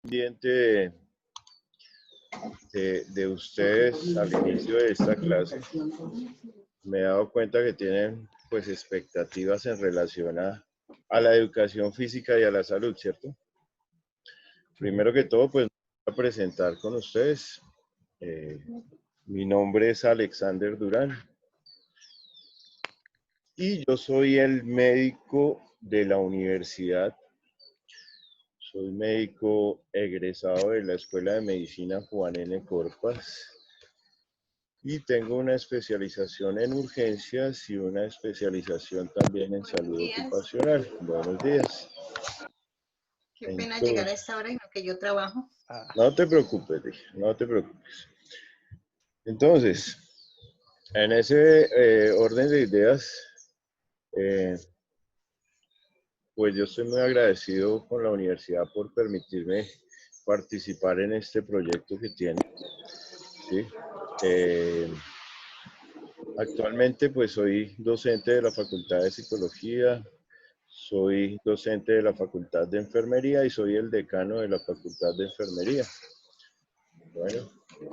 Pendiente de ustedes al inicio de esta clase, me he dado cuenta que tienen pues expectativas en relación a la educación física y a la salud, ¿cierto? Primero que todo, pues voy a presentar con ustedes. Mi nombre es Alexander Durán y yo soy el médico de la universidad. Soy médico egresado de la Escuela de Medicina Juan N. Corpas y tengo una especialización en urgencias y una especialización también en salud ocupacional. Buenos días. Qué pena llegar a esta hora y no que yo trabajo. No te preocupes, no te preocupes. Entonces, en ese orden de ideas, pues yo estoy muy agradecido con la universidad por permitirme participar en este proyecto que tiene. ¿Sí? Actualmente pues soy docente de la Facultad de Psicología, soy docente de la Facultad de Enfermería y soy el decano de la Facultad de Enfermería. Bueno,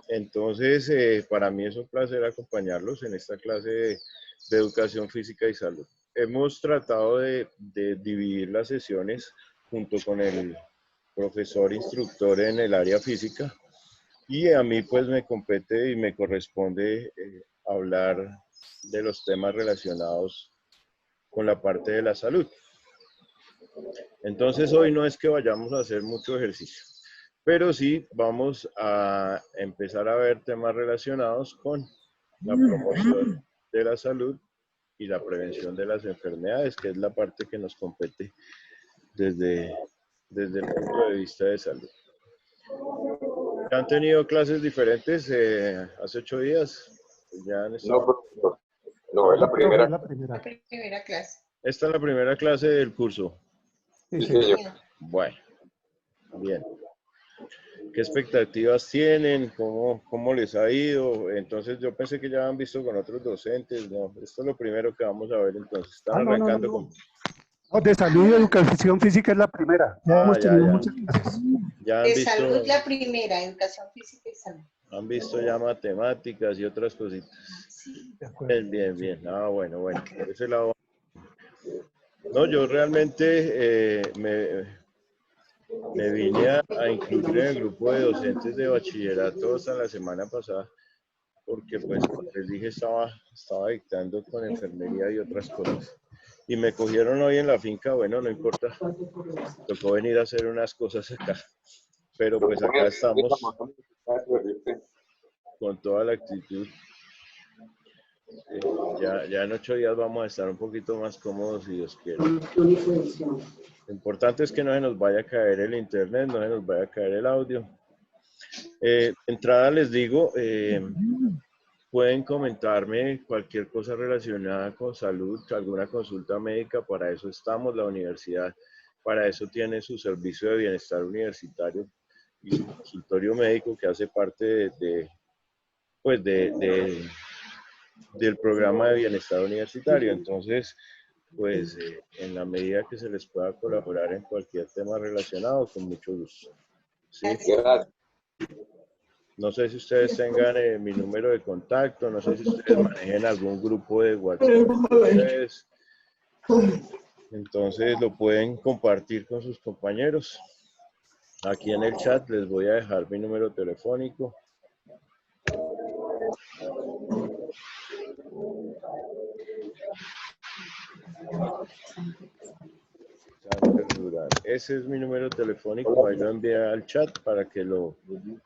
entonces para mí es un placer acompañarlos en esta clase de Educación Física y Salud. Hemos tratado de dividir las sesiones junto con el profesor instructor en el área física y a mí pues me compete y me corresponde hablar de los temas relacionados con la parte de la salud. Entonces hoy no es que vayamos a hacer mucho ejercicio, pero sí vamos a empezar a ver temas relacionados con la promoción de la salud y la prevención de las enfermedades, que es la parte que nos compete desde el punto de vista de salud. ¿Ya han tenido clases diferentes hace 8 días? ¿Ya han estado? No, es la primera. La primera clase. Esta es la primera clase del curso. Sí, señor. Bueno, bien. ¿Qué expectativas tienen? ¿Cómo les ha ido? Entonces yo pensé que ya han visto con otros docentes. No, esto es lo primero que vamos a ver entonces. Están arrancando con... No, de salud y educación física es la primera. Ya hemos tenido muchas clases. Ya han De visto, salud la primera, educación física y salud. han visto ya matemáticas y otras cositas. Sí. Bien. Ah, bueno. Por ese lado. No, yo realmente me vine a incluir en el grupo de docentes de bachillerato hasta la semana pasada, porque pues como les dije estaba dictando con enfermería y otras cosas. Y me cogieron hoy en la finca, bueno, no importa, tocó venir a hacer unas cosas acá. Pero pues acá estamos con toda la actitud. Ya en 8 días vamos a estar un poquito más cómodos si Dios quiere. Lo importante es que no se nos vaya a caer el internet, no se nos vaya a caer el audio. De entrada les digo, pueden comentarme cualquier cosa relacionada con salud, alguna consulta médica, para eso estamos, la universidad, para eso tiene su servicio de bienestar universitario y su consultorio médico que hace parte del programa de bienestar universitario. Entonces, pues en la medida que se les pueda colaborar en cualquier tema relacionado, con mucho gusto. ¿Sí? No sé si ustedes tengan mi número de contacto, no sé si ustedes manejen algún grupo de WhatsApp. Entonces lo pueden compartir con sus compañeros. Aquí en el chat les voy a dejar mi número telefónico. Ese es mi número telefónico, ahí lo envié al chat para que lo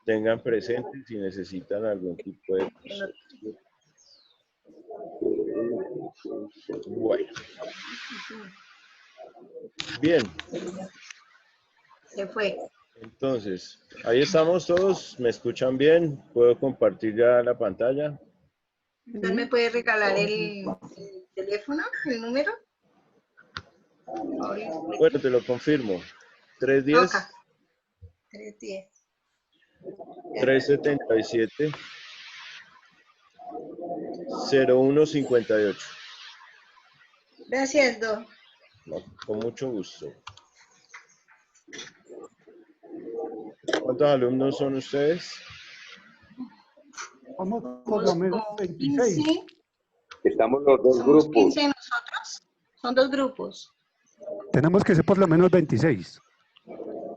tengan presente si necesitan algún tipo de consulta. Bueno. Bien. Se fue. Entonces, ahí estamos todos, ¿me escuchan bien? ¿Puedo compartir ya la pantalla? ¿Usted me puede regalar el teléfono, el número? Bueno, te lo confirmo. 310 310 377 0158. Gracias, Don. No, con mucho gusto. ¿Cuántos alumnos son ustedes? Vamos por lo menos Como 26. 15. Estamos los dos Somos grupos. 15 nosotros. Son 2 grupos. Tenemos que ser por lo menos 26.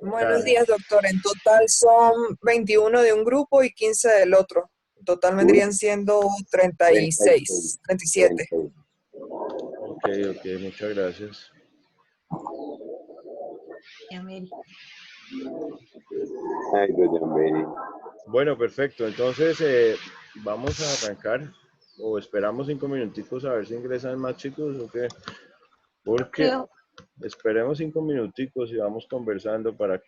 Buenos días, doctor. En total son 21 de un grupo y 15 del otro. En total vendrían siendo 36, 37. Ok, muchas gracias. Ya, Mary. Ay, doña Mary. Bueno, perfecto. Entonces, vamos a arrancar. O esperamos 5 minuticos a ver si ingresan más chicos o qué. Porque Creo. esperemos 5 minuticos y vamos conversando para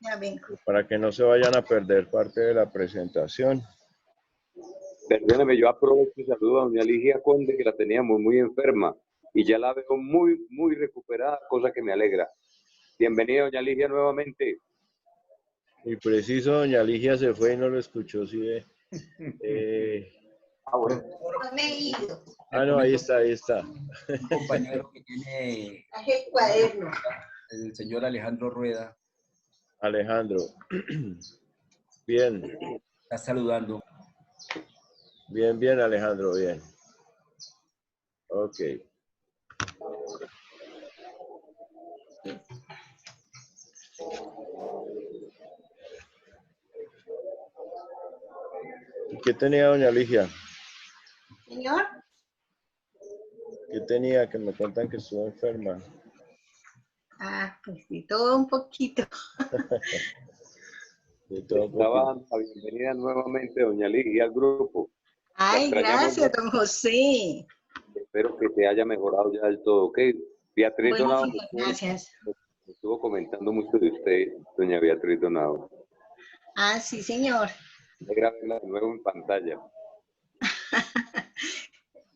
Ya vengo. que no se vayan a perder parte de la presentación. Perdóneme, yo aprovecho y saludo a doña Ligia Conde, que la teníamos muy enferma. Y ya la veo muy, muy recuperada, cosa que me alegra. Bienvenida, doña Ligia, nuevamente. Y preciso, doña Ligia se fue y no lo escuchó, ¿sí ve? Bueno. No me he ido. No, ahí está. Un compañero que tiene Traje el cuaderno. el señor Alejandro Rueda, Alejandro. Bien, está saludando. bien, Alejandro, bien. Ok. ¿Y qué tenía doña Ligia? Señor, ¿Qué tenía? Que me cuentan que estuvo enferma. pues sí, todo un poquito. De todo un Estaba poquito. dando la bienvenida nuevamente, doña Ligia, al grupo. Ay, extrañamos gracias, mucho. don José. Espero que te haya mejorado ya del todo, ¿ok? Beatriz Bueno, Donado señor, gracias. me estuvo comentando mucho de usted, doña Beatriz Donado. Sí, señor. Me alegra verla de nuevo en pantalla.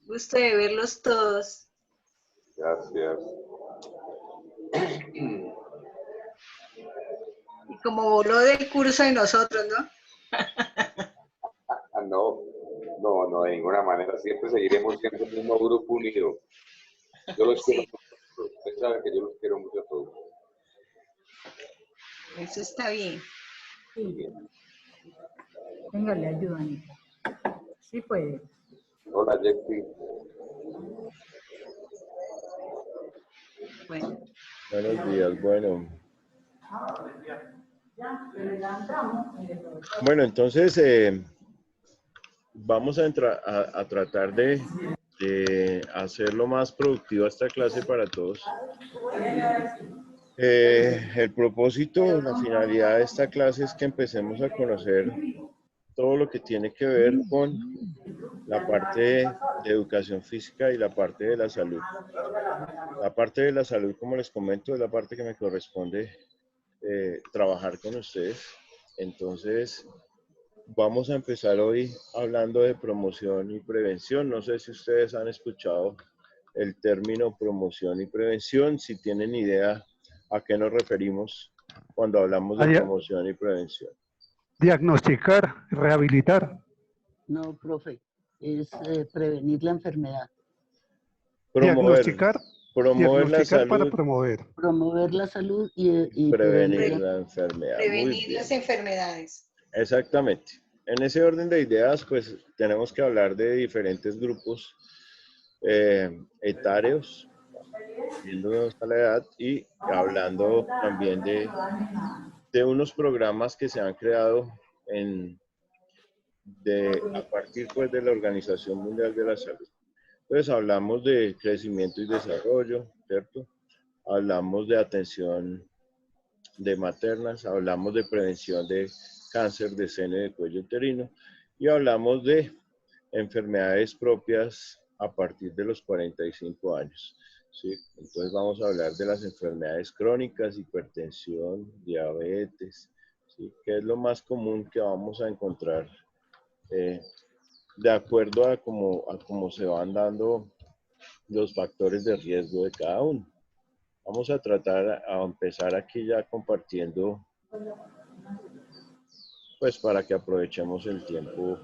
Gusto de verlos todos. Gracias. Y como voló del curso de nosotros, ¿no? No, de ninguna manera. Siempre seguiremos siendo el mismo grupo unido. Yo los quiero Sí. mucho. Usted sabe que yo los quiero mucho a todos. Eso está bien. Venga, le ayudo, Anita. Sí puede. Hola, Jeffrey. Bueno, Buenos días, bueno. Bueno, entonces vamos a tratar de hacerlo más productiva esta clase para todos. El propósito, la finalidad de esta clase es que empecemos a conocer todo lo que tiene que ver con la parte de educación física y la parte de la salud. La parte de la salud, como les comento, es la parte que me corresponde trabajar con ustedes. Entonces, vamos a empezar hoy hablando de promoción y prevención. No sé si ustedes han escuchado el término promoción y prevención, si tienen idea a qué nos referimos cuando hablamos de promoción y prevención. Diagnosticar, rehabilitar. No, profe, es prevenir la enfermedad. Diagnosticar la salud, para promover. Promover la salud y prevenir la enfermedad. prevenir las enfermedades. Exactamente. En ese orden de ideas, pues tenemos que hablar de diferentes grupos etarios, viéndonos a la edad y hablando también de unos programas que se han creado a partir pues, de la Organización Mundial de la Salud. Entonces hablamos de crecimiento y desarrollo, ¿cierto? Hablamos de atención de maternas, hablamos de prevención de cáncer de seno y de cuello uterino y hablamos de enfermedades propias a partir de los 45 años. ¿Sí? Entonces vamos a hablar de las enfermedades crónicas, hipertensión, diabetes, ¿sí? Que es lo más común que vamos a encontrar de acuerdo a cómo se van dando los factores de riesgo de cada uno. Vamos a empezar aquí ya compartiendo, pues para que aprovechemos el tiempo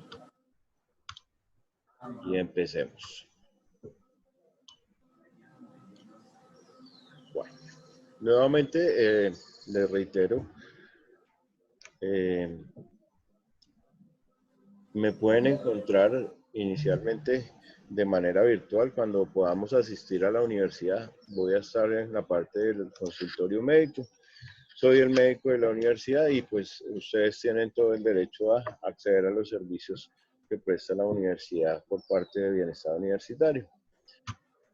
y empecemos. Bueno, nuevamente les reitero, Me pueden encontrar inicialmente de manera virtual. Cuando podamos asistir a la universidad, voy a estar en la parte del consultorio médico. Soy el médico de la universidad y pues ustedes tienen todo el derecho a acceder a los servicios que presta la universidad por parte de Bienestar Universitario.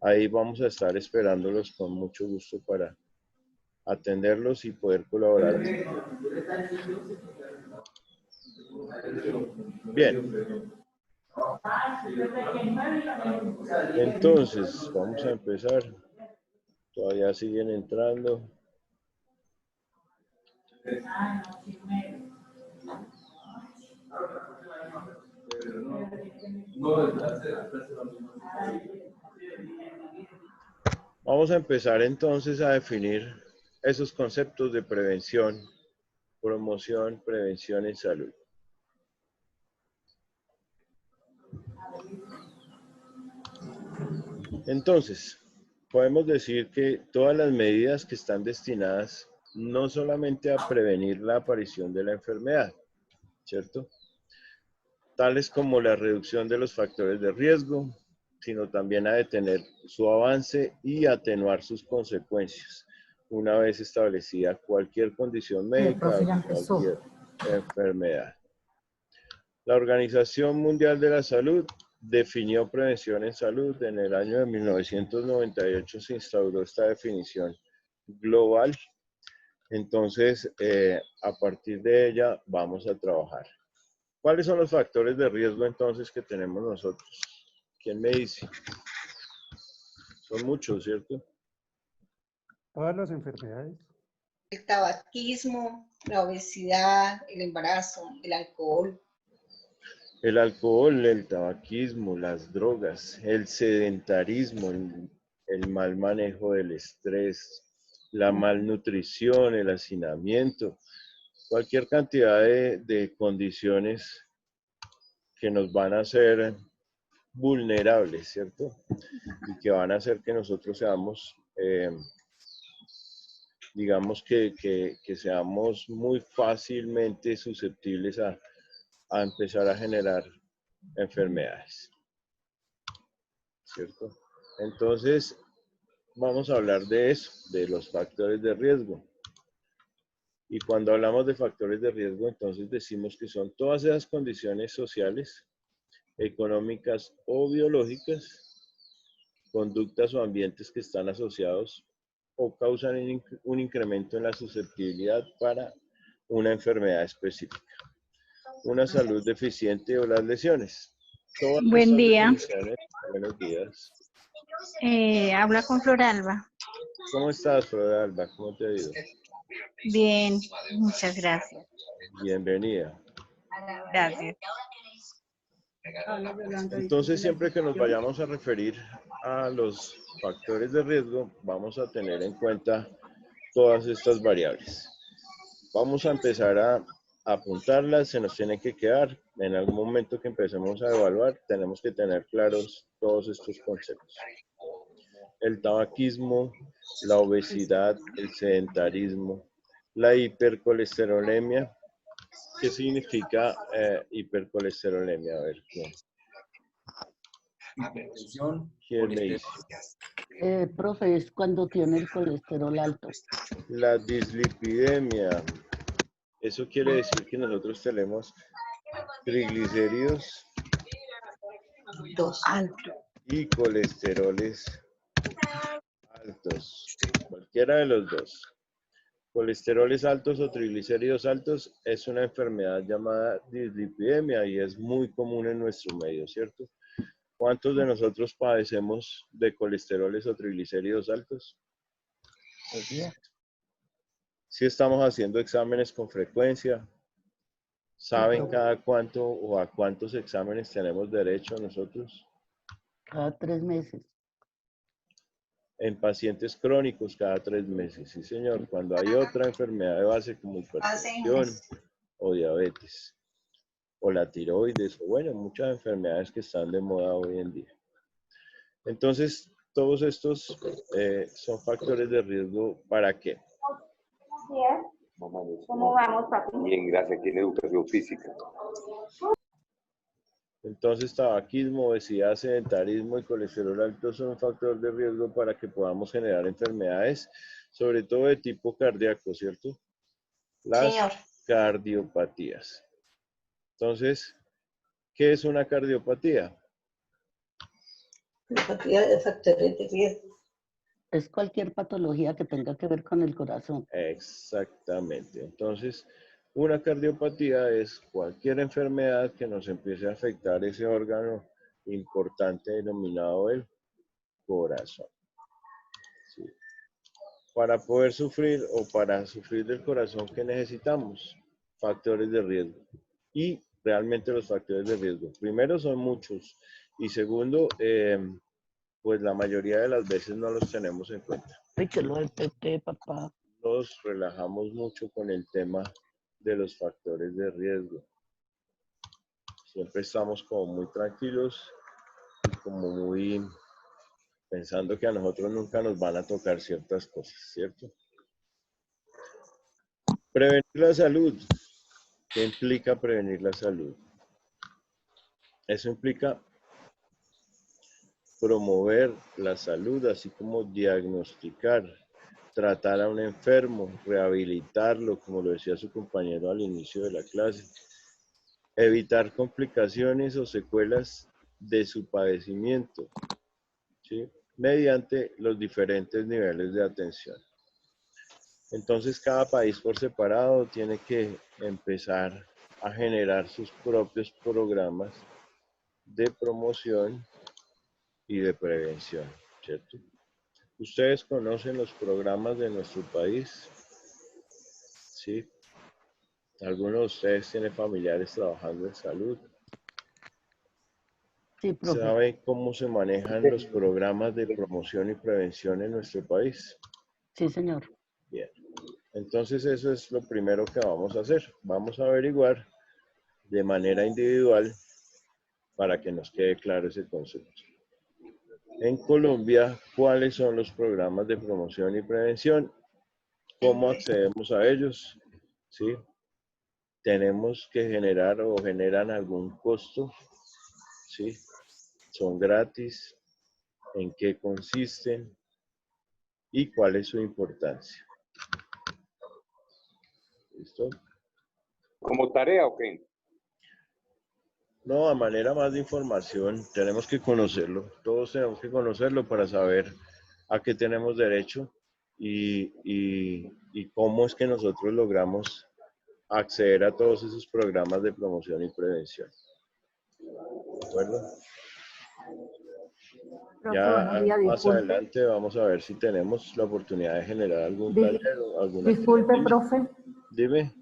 Ahí vamos a estar esperándolos con mucho gusto para atenderlos y poder colaborar. Bien. Entonces, vamos a empezar. Todavía siguen entrando. Vamos a empezar entonces a definir esos conceptos de prevención, promoción, prevención en salud. Entonces, podemos decir que todas las medidas que están destinadas no solamente a prevenir la aparición de la enfermedad, ¿cierto? Tales como la reducción de los factores de riesgo, sino también a detener su avance y atenuar sus consecuencias, una vez establecida cualquier condición médica o cualquier enfermedad. La Organización Mundial de la Salud definió prevención en salud. En el año de 1998 se instauró esta definición global. Entonces, a partir de ella vamos a trabajar. ¿Cuáles son los factores de riesgo entonces que tenemos nosotros? ¿Quién me dice? Son muchos, ¿cierto? Todas las enfermedades. El tabaquismo, la obesidad, el embarazo, el alcohol. El alcohol, el tabaquismo, las drogas, el sedentarismo, el mal manejo del estrés, la malnutrición, el hacinamiento, cualquier cantidad de condiciones que nos van a hacer vulnerables, ¿cierto? Y que van a hacer que nosotros seamos, digamos que seamos muy fácilmente susceptibles a empezar a generar enfermedades, ¿cierto? Entonces, vamos a hablar de eso, de los factores de riesgo. Y cuando hablamos de factores de riesgo, entonces decimos que son todas esas condiciones sociales, económicas o biológicas, conductas o ambientes que están asociados o causan un incremento en la susceptibilidad para una enfermedad específica, una salud deficiente o las lesiones. Buen día. Buenos días. Habla con Floralba. ¿Cómo estás, Floralba? ¿Cómo te ha ido? Bien, muchas gracias. Bienvenida. Gracias. Entonces, siempre que nos vayamos a referir a los factores de riesgo, vamos a tener en cuenta todas estas variables. Vamos a empezar a apuntarlas, se nos tiene que quedar. En algún momento que empecemos a evaluar, tenemos que tener claros todos estos conceptos. El tabaquismo, la obesidad, el sedentarismo, la hipercolesterolemia. ¿Qué significa hipercolesterolemia? A ver, ¿quién me dice? Profe, es cuando tiene el colesterol alto. La dislipidemia. Eso quiere decir que nosotros tenemos triglicéridos y colesteroles altos. Cualquiera de los dos. Colesteroles altos o triglicéridos altos es una enfermedad llamada dislipidemia y es muy común en nuestro medio, ¿cierto? ¿Cuántos de nosotros padecemos de colesteroles o triglicéridos altos? Si estamos haciendo exámenes con frecuencia, ¿saben cada cuánto o a cuántos exámenes tenemos derecho nosotros? Cada 3 meses. En pacientes crónicos cada 3 meses, sí señor. Cuando hay otra enfermedad de base como hipertensión o diabetes o la tiroides o bueno, muchas enfermedades que están de moda hoy en día. Entonces, todos estos son factores de riesgo ¿para qué? ¿Cómo vamos, papi? Bien, gracias. Aquí en educación física. Entonces, tabaquismo, obesidad, sedentarismo y colesterol alto son un factor de riesgo para que podamos generar enfermedades, sobre todo de tipo cardíaco, ¿cierto? Las Señor. cardiopatías. Entonces, ¿qué es una cardiopatía? Cardiopatía de factores de riesgo. Es cualquier patología que tenga que ver con el corazón. Exactamente. Entonces, una cardiopatía es cualquier enfermedad que nos empiece a afectar ese órgano importante denominado el corazón. Sí. Para poder sufrir o para sufrir del corazón, ¿qué necesitamos? Factores de riesgo. Y realmente los factores de riesgo, primero, son muchos. Y segundo, pues la mayoría de las veces no los tenemos en cuenta. Ay, que lo del PT, papá. Nos relajamos mucho con el tema de los factores de riesgo. Siempre estamos como muy tranquilos y como muy pensando que a nosotros nunca nos van a tocar ciertas cosas, ¿cierto? Prevenir la salud. ¿Qué implica prevenir la salud? Eso implica promover la salud, así como diagnosticar, tratar a un enfermo, rehabilitarlo, como lo decía su compañero al inicio de la clase, evitar complicaciones o secuelas de su padecimiento, ¿sí? Mediante los diferentes niveles de atención. Entonces, cada país por separado tiene que empezar a generar sus propios programas de promoción y de prevención, ¿cierto? ¿Ustedes conocen los programas de nuestro país? ¿Sí? ¿Alguno de ustedes tiene familiares trabajando en salud? Sí, profe. ¿Sabe cómo se manejan los programas de promoción y prevención en nuestro país? Sí, señor. Bien. Entonces, eso es lo primero que vamos a hacer. Vamos a averiguar de manera individual para que nos quede claro ese concepto. En Colombia, ¿cuáles son los programas de promoción y prevención? ¿Cómo accedemos a ellos? ¿Sí? ¿Tenemos que generar o generan algún costo? ¿Sí? ¿Son gratis? ¿En qué consisten? ¿Y cuál es su importancia? ¿Listo? ¿Como tarea o qué? No, a manera más de información, tenemos que conocerlo. Todos tenemos que conocerlo para saber a qué tenemos derecho y cómo es que nosotros logramos acceder a todos esos programas de promoción y prevención. ¿De acuerdo? Profe, Ya buenos días, más disculpe. adelante vamos a ver si tenemos la oportunidad de generar algún taller o alguna Disculpe, actividad. profe. Dime.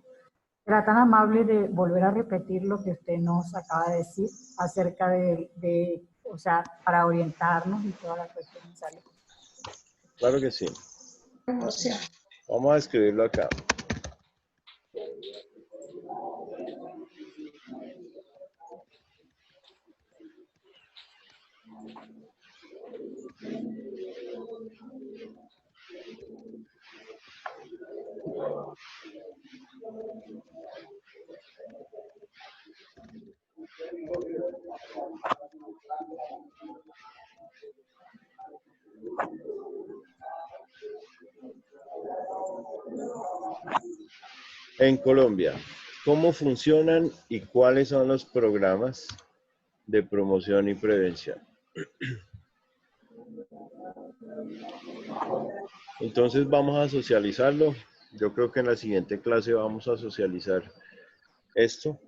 Era tan amable de volver a repetir lo que usted nos acaba de decir acerca o sea, para orientarnos y toda la cuestión. Claro que sí. Promoción. Vamos a escribirlo acá. En Colombia, ¿cómo funcionan y cuáles son los programas de promoción y prevención? Entonces vamos a socializarlo. Yo creo que en la siguiente clase vamos a socializar esto,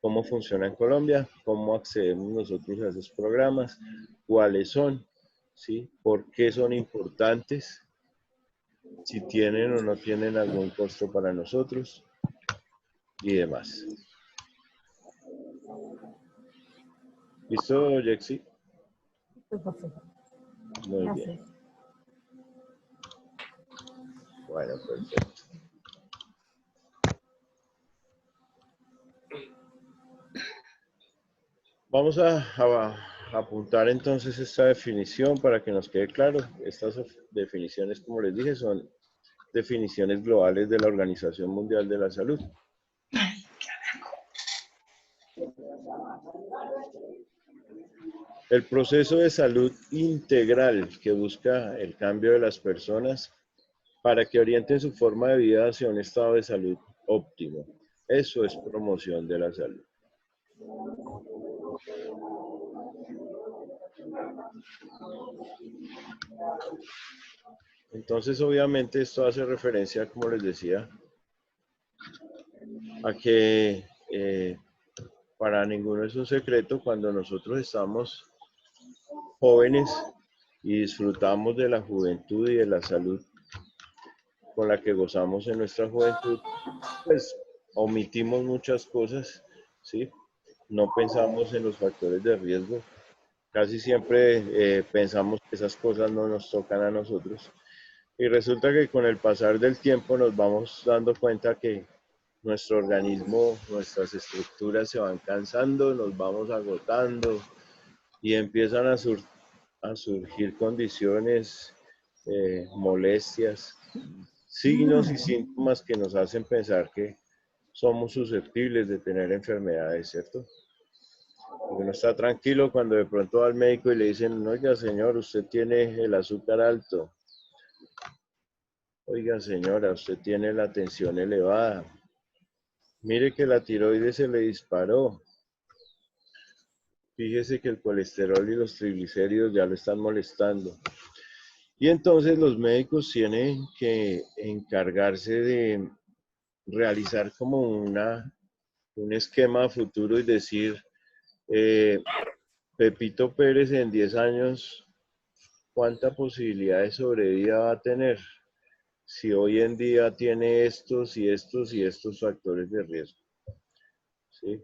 cómo funciona en Colombia, cómo accedemos nosotros a esos programas, cuáles son, ¿sí? ¿Por qué son importantes? Si tienen o no tienen algún costo para nosotros y demás. ¿Listo, Jexy? Muy bien. Bueno, perfecto. Vamos a apuntar entonces esta definición para que nos quede claro. Estas definiciones, como les dije, son definiciones globales de la Organización Mundial de la Salud. El proceso de salud integral que busca el cambio de las personas para que orienten su forma de vida hacia un estado de salud óptimo. Eso es promoción de la salud. Entonces, obviamente, esto hace referencia, como les decía, a que para ninguno es un secreto cuando nosotros estamos jóvenes y disfrutamos de la juventud y de la salud con la que gozamos en nuestra juventud, pues omitimos muchas cosas, ¿sí? No pensamos en los factores de riesgo. Casi siempre pensamos que esas cosas no nos tocan a nosotros. Y resulta que con el pasar del tiempo nos vamos dando cuenta que nuestro organismo, nuestras estructuras se van cansando, nos vamos agotando y empiezan a surgir condiciones, molestias, signos y síntomas que nos hacen pensar que somos susceptibles de tener enfermedades, ¿cierto? Porque uno está tranquilo cuando de pronto va al médico y le dicen, oiga señor, usted tiene el azúcar alto. Oiga señora, usted tiene la tensión elevada. Mire que la tiroides se le disparó. Fíjese que el colesterol y los triglicéridos ya le están molestando. Y entonces los médicos tienen que encargarse de realizar como un esquema futuro y decir, Pepito Pérez en 10 años, ¿cuánta posibilidad de sobrevida va a tener? Si hoy en día tiene estos y estos y estos factores de riesgo. ¿Sí?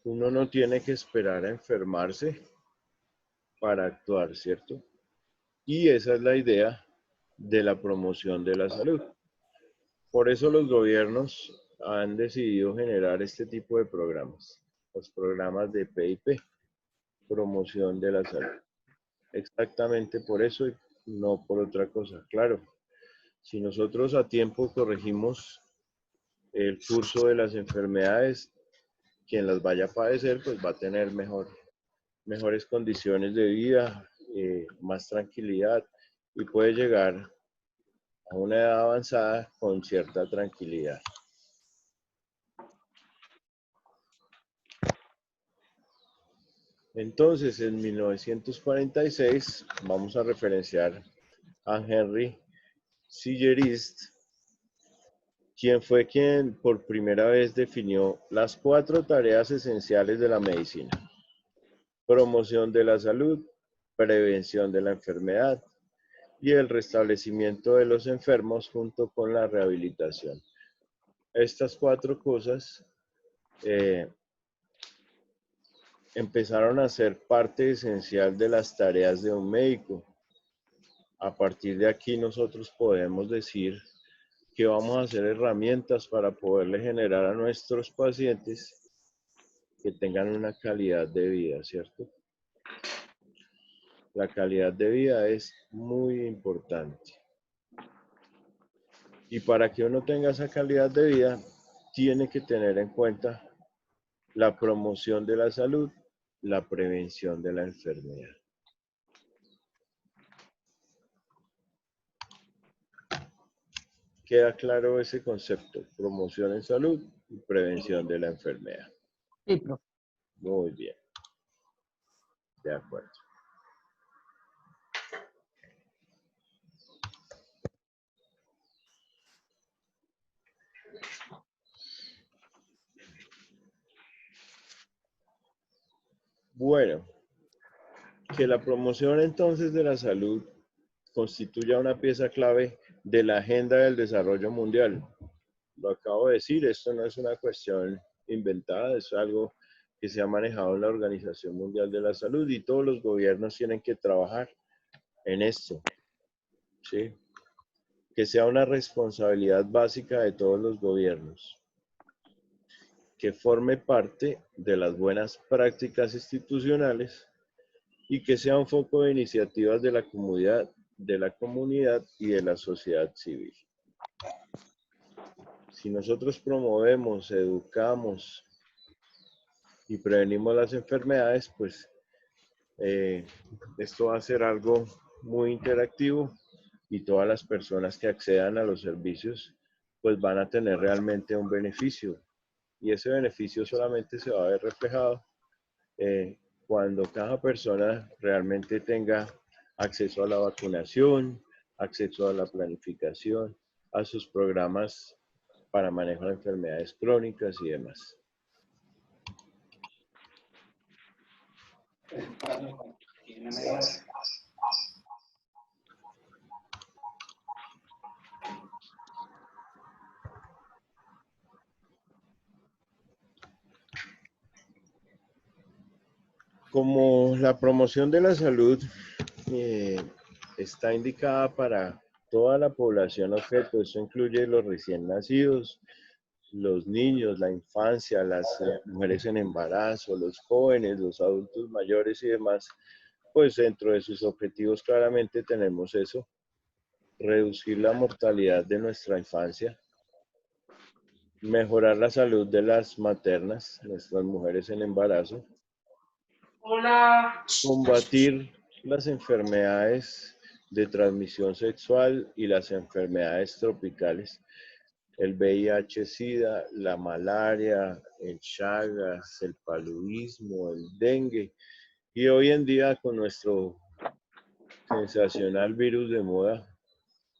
Uno no tiene que esperar a enfermarse para actuar, ¿cierto? Y esa es la idea de la promoción de la salud. Por eso los gobiernos han decidido generar este tipo de programas, los programas de PIP, promoción de la salud. Exactamente por eso y no por otra cosa. Claro, si nosotros a tiempo corregimos el curso de las enfermedades, quien las vaya a padecer, pues va a tener mejores condiciones de vida, más tranquilidad y puede llegar a una edad avanzada con cierta tranquilidad. Entonces, en 1946, vamos a referenciar a Henry Sillerist, quien fue quien por primera vez definió las 4 tareas esenciales de la medicina: promoción de la salud, prevención de la enfermedad y el restablecimiento de los enfermos junto con la rehabilitación. Estas 4 cosas empezaron a ser parte esencial de las tareas de un médico. A partir de aquí nosotros podemos decir que vamos a hacer herramientas para poderle generar a nuestros pacientes que tengan una calidad de vida, ¿cierto? La calidad de vida es muy importante. Y para que uno tenga esa calidad de vida, tiene que tener en cuenta la promoción de la salud, la prevención de la enfermedad. ¿Queda claro ese concepto? Promoción en salud y prevención de la enfermedad. Sí, profe. Muy bien. De acuerdo. Bueno, que la promoción entonces de la salud constituya una pieza clave de la agenda del desarrollo mundial. Lo acabo de decir, esto no es una cuestión inventada, es algo que se ha manejado en la Organización Mundial de la Salud y todos los gobiernos tienen que trabajar en esto, ¿sí? Que sea una responsabilidad básica de todos los gobiernos, que forme parte de las buenas prácticas institucionales y que sea un foco de iniciativas de la comunidad de la comunidad y de la sociedad civil. Si nosotros promovemos, educamos y prevenimos las enfermedades, pues esto va a ser algo muy interactivo y todas las personas que accedan a los servicios pues van a tener realmente un beneficio. Y ese beneficio solamente se va a ver reflejado cuando cada persona realmente tenga acceso a la vacunación, acceso a la planificación, a sus programas para manejo de enfermedades crónicas y demás. Como la promoción de la salud está indicada para toda la población objeto, eso incluye los recién nacidos, los niños, la infancia, las mujeres en embarazo, los jóvenes, los adultos mayores y demás, pues dentro de sus objetivos claramente tenemos eso, reducir la mortalidad de nuestra infancia, mejorar la salud de las maternas, nuestras mujeres en embarazo, combatir las enfermedades de transmisión sexual y las enfermedades tropicales, el VIH-Sida, la malaria, el Chagas, el paludismo, el dengue. Y hoy en día con nuestro sensacional virus de moda,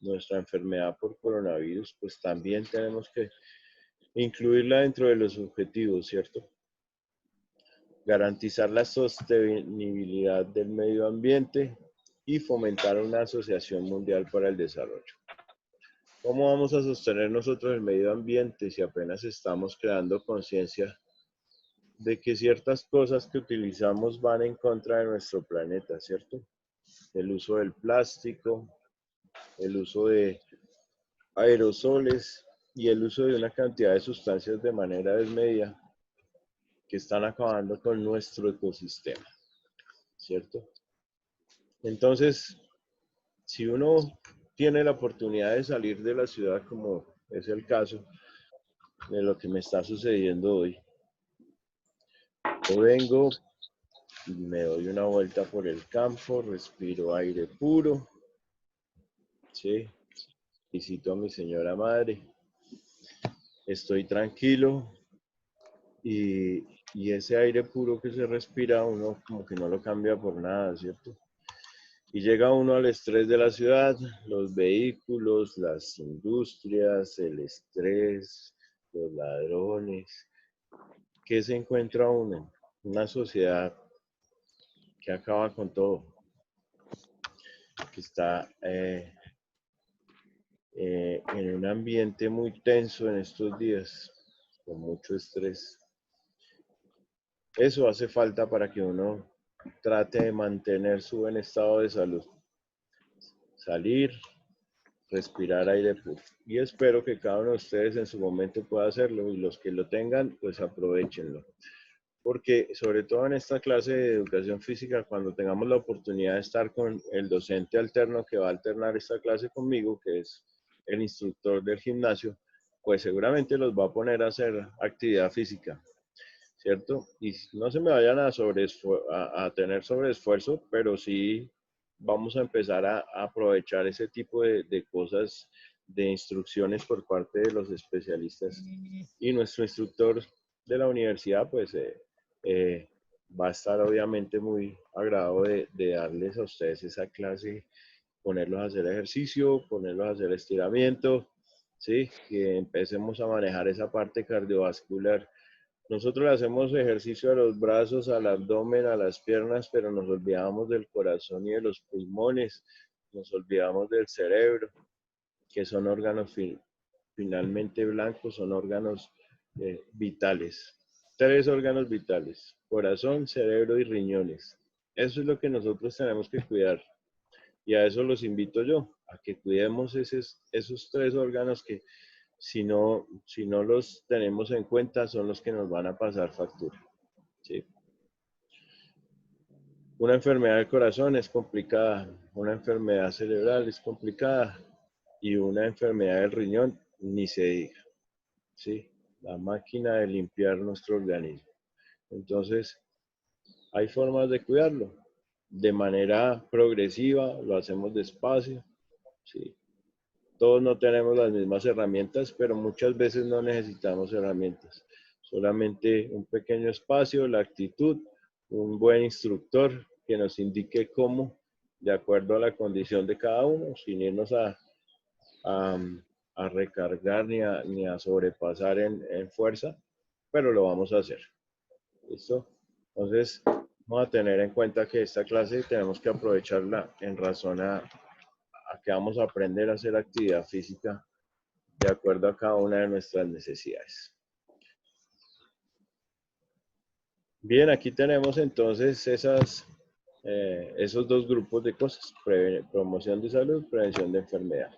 nuestra enfermedad por coronavirus, pues también tenemos que incluirla dentro de los objetivos, ¿cierto? Garantizar la sostenibilidad del medio ambiente y fomentar una asociación mundial para el desarrollo. ¿Cómo vamos a sostener nosotros el medio ambiente si apenas estamos creando conciencia de que ciertas cosas que utilizamos van en contra de nuestro planeta, ¿cierto? El uso del plástico, el uso de aerosoles y el uso de una cantidad de sustancias de manera desmedida que están acabando con nuestro ecosistema, ¿cierto? Entonces, si uno tiene la oportunidad de salir de la ciudad, como es el caso de lo que me está sucediendo hoy, yo vengo y me doy una vuelta por el campo, respiro aire puro, ¿sí? Visito a mi señora madre, estoy tranquilo y ese aire puro que se respira uno como que no lo cambia por nada, ¿cierto? Y llega uno al estrés de la ciudad, los vehículos, las industrias, el estrés, los ladrones. ¿Qué se encuentra uno? Una sociedad que acaba con todo, que está en un ambiente muy tenso en estos días, con mucho estrés. Eso hace falta para que uno trate de mantener su buen estado de salud. Salir, respirar aire puro. Y espero que cada uno de ustedes en su momento pueda hacerlo y los que lo tengan, pues aprovechenlo. Porque sobre todo en esta clase de educación física, cuando tengamos la oportunidad de estar con el docente alterno que va a alternar esta clase conmigo, que es el instructor del gimnasio, pues seguramente los va a poner a hacer actividad física, ¿cierto? Y no se me vayan a tener sobreesfuerzo, pero sí vamos a empezar a aprovechar ese tipo de cosas, de instrucciones por parte de los especialistas. Y nuestro instructor de la universidad, pues va a estar obviamente muy agradado de darles a ustedes esa clase, ponerlos a hacer ejercicio, ponerlos a hacer estiramiento, ¿sí? Que empecemos a manejar esa parte cardiovascular. Nosotros le hacemos ejercicio a los brazos, al abdomen, a las piernas, pero nos olvidamos del corazón y de los pulmones, nos olvidamos del cerebro, que son órganos finalmente blancos, son órganos vitales. 3 órganos vitales: corazón, cerebro y riñones. Eso es lo que nosotros tenemos que cuidar. Y a eso los invito yo, a que cuidemos esos 3 órganos que si no los tenemos en cuenta son los que nos van a pasar factura. ¿Sí? Una enfermedad del corazón es complicada, una enfermedad cerebral es complicada y una enfermedad del riñón ni se diga, ¿sí? La máquina de limpiar nuestro organismo. Entonces, hay formas de cuidarlo. De manera progresiva, lo hacemos despacio, ¿sí? Todos no tenemos las mismas herramientas, pero muchas veces no necesitamos herramientas. Solamente un pequeño espacio, la actitud, un buen instructor que nos indique cómo, de acuerdo a la condición de cada uno, sin irnos a recargar ni a sobrepasar en fuerza, pero lo vamos a hacer. ¿Listo? Entonces, vamos a tener en cuenta que esta clase tenemos que aprovecharla en razón a que vamos a aprender a hacer actividad física de acuerdo a cada una de nuestras necesidades. Bien, aquí tenemos entonces esos dos grupos de cosas, promoción de salud, prevención de enfermedad.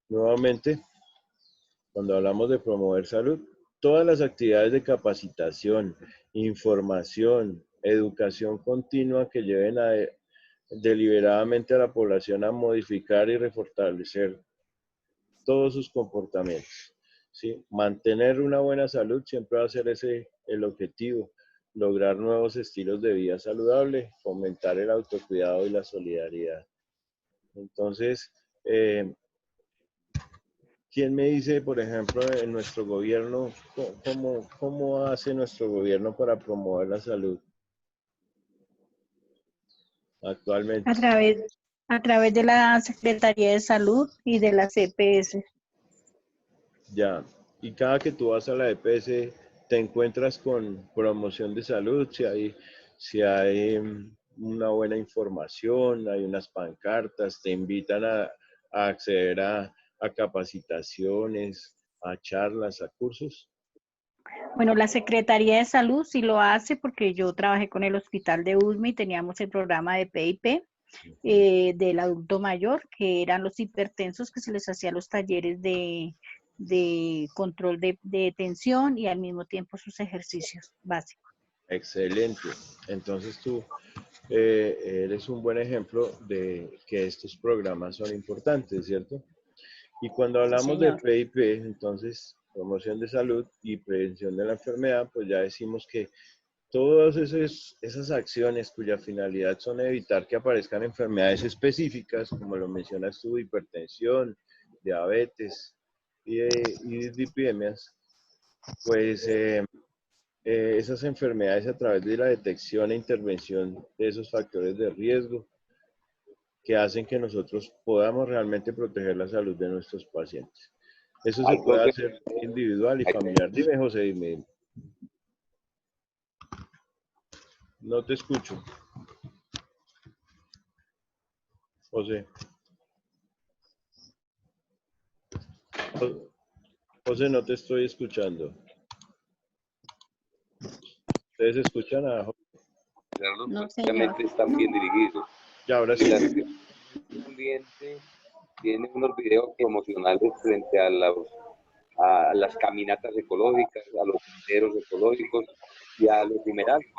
Nuevamente, cuando hablamos de promover salud, todas las actividades de capacitación, información, educación continua que lleven deliberadamente a la población a modificar y refortalecer todos sus comportamientos, ¿sí? Mantener una buena salud siempre va a ser ese el objetivo, lograr nuevos estilos de vida saludable, fomentar el autocuidado y la solidaridad. Entonces, ¿quién me dice, por ejemplo, en nuestro gobierno, cómo hace nuestro gobierno para promover la salud actualmente? A través de la Secretaría de Salud y de las EPS. Ya, y cada que tú vas a la EPS, te encuentras con promoción de salud, si hay una buena información, hay unas pancartas, te invitan a acceder a capacitaciones, a charlas, a cursos. Bueno, la Secretaría de Salud sí lo hace porque yo trabajé con el hospital de USMA y teníamos el programa de PIP del adulto mayor, que eran los hipertensos que se les hacía los talleres de control de tensión y al mismo tiempo sus ejercicios básicos. Excelente. Entonces tú eres un buen ejemplo de que estos programas son importantes, ¿cierto? Y cuando hablamos de PIP, entonces promoción de salud y prevención de la enfermedad, pues ya decimos que todas esas acciones cuya finalidad son evitar que aparezcan enfermedades específicas, como lo mencionas tú, hipertensión, diabetes y dislipidemias, pues esas enfermedades a través de la detección e intervención de esos factores de riesgo que hacen que nosotros podamos realmente proteger la salud de nuestros pacientes. Eso se puede hacer individual y familiar. Dime, José, dime. No te escucho. José. José, no te estoy escuchando. ¿Ustedes escuchan a José? No, señor. Están bien dirigidos. Ya, ahora sí. El ambiente tiene unos videos promocionales frente a las caminatas ecológicas, a los senderos ecológicos y a los itinerarios.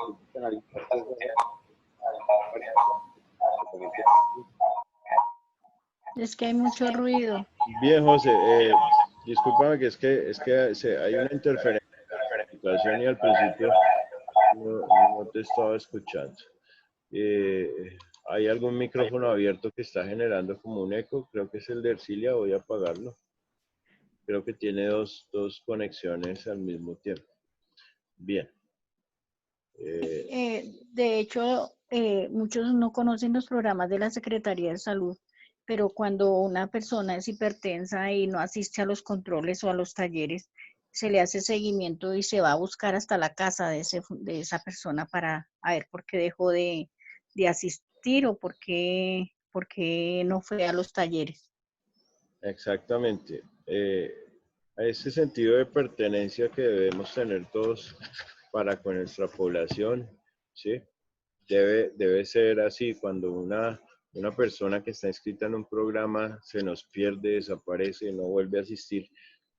Es que hay mucho ruido. Bien, José, discúlpame que es que hay una interferencia en la comunicación y al principio no te estaba escuchando. ¿Hay algún micrófono abierto que está generando como un eco? Creo que es el de Ercilia, voy a apagarlo. Creo que tiene dos conexiones al mismo tiempo. Bien. De hecho, muchos no conocen los programas de la Secretaría de Salud, pero cuando una persona es hipertensa y no asiste a los controles o a los talleres, se le hace seguimiento y se va a buscar hasta la casa de esa persona para ver por qué dejó de asistir o por qué no fue a los talleres. Exactamente. Ese sentido de pertenencia que debemos tener todos para con nuestra población, ¿sí? Debe ser así. Cuando una persona que está inscrita en un programa se nos pierde, desaparece, no vuelve a asistir,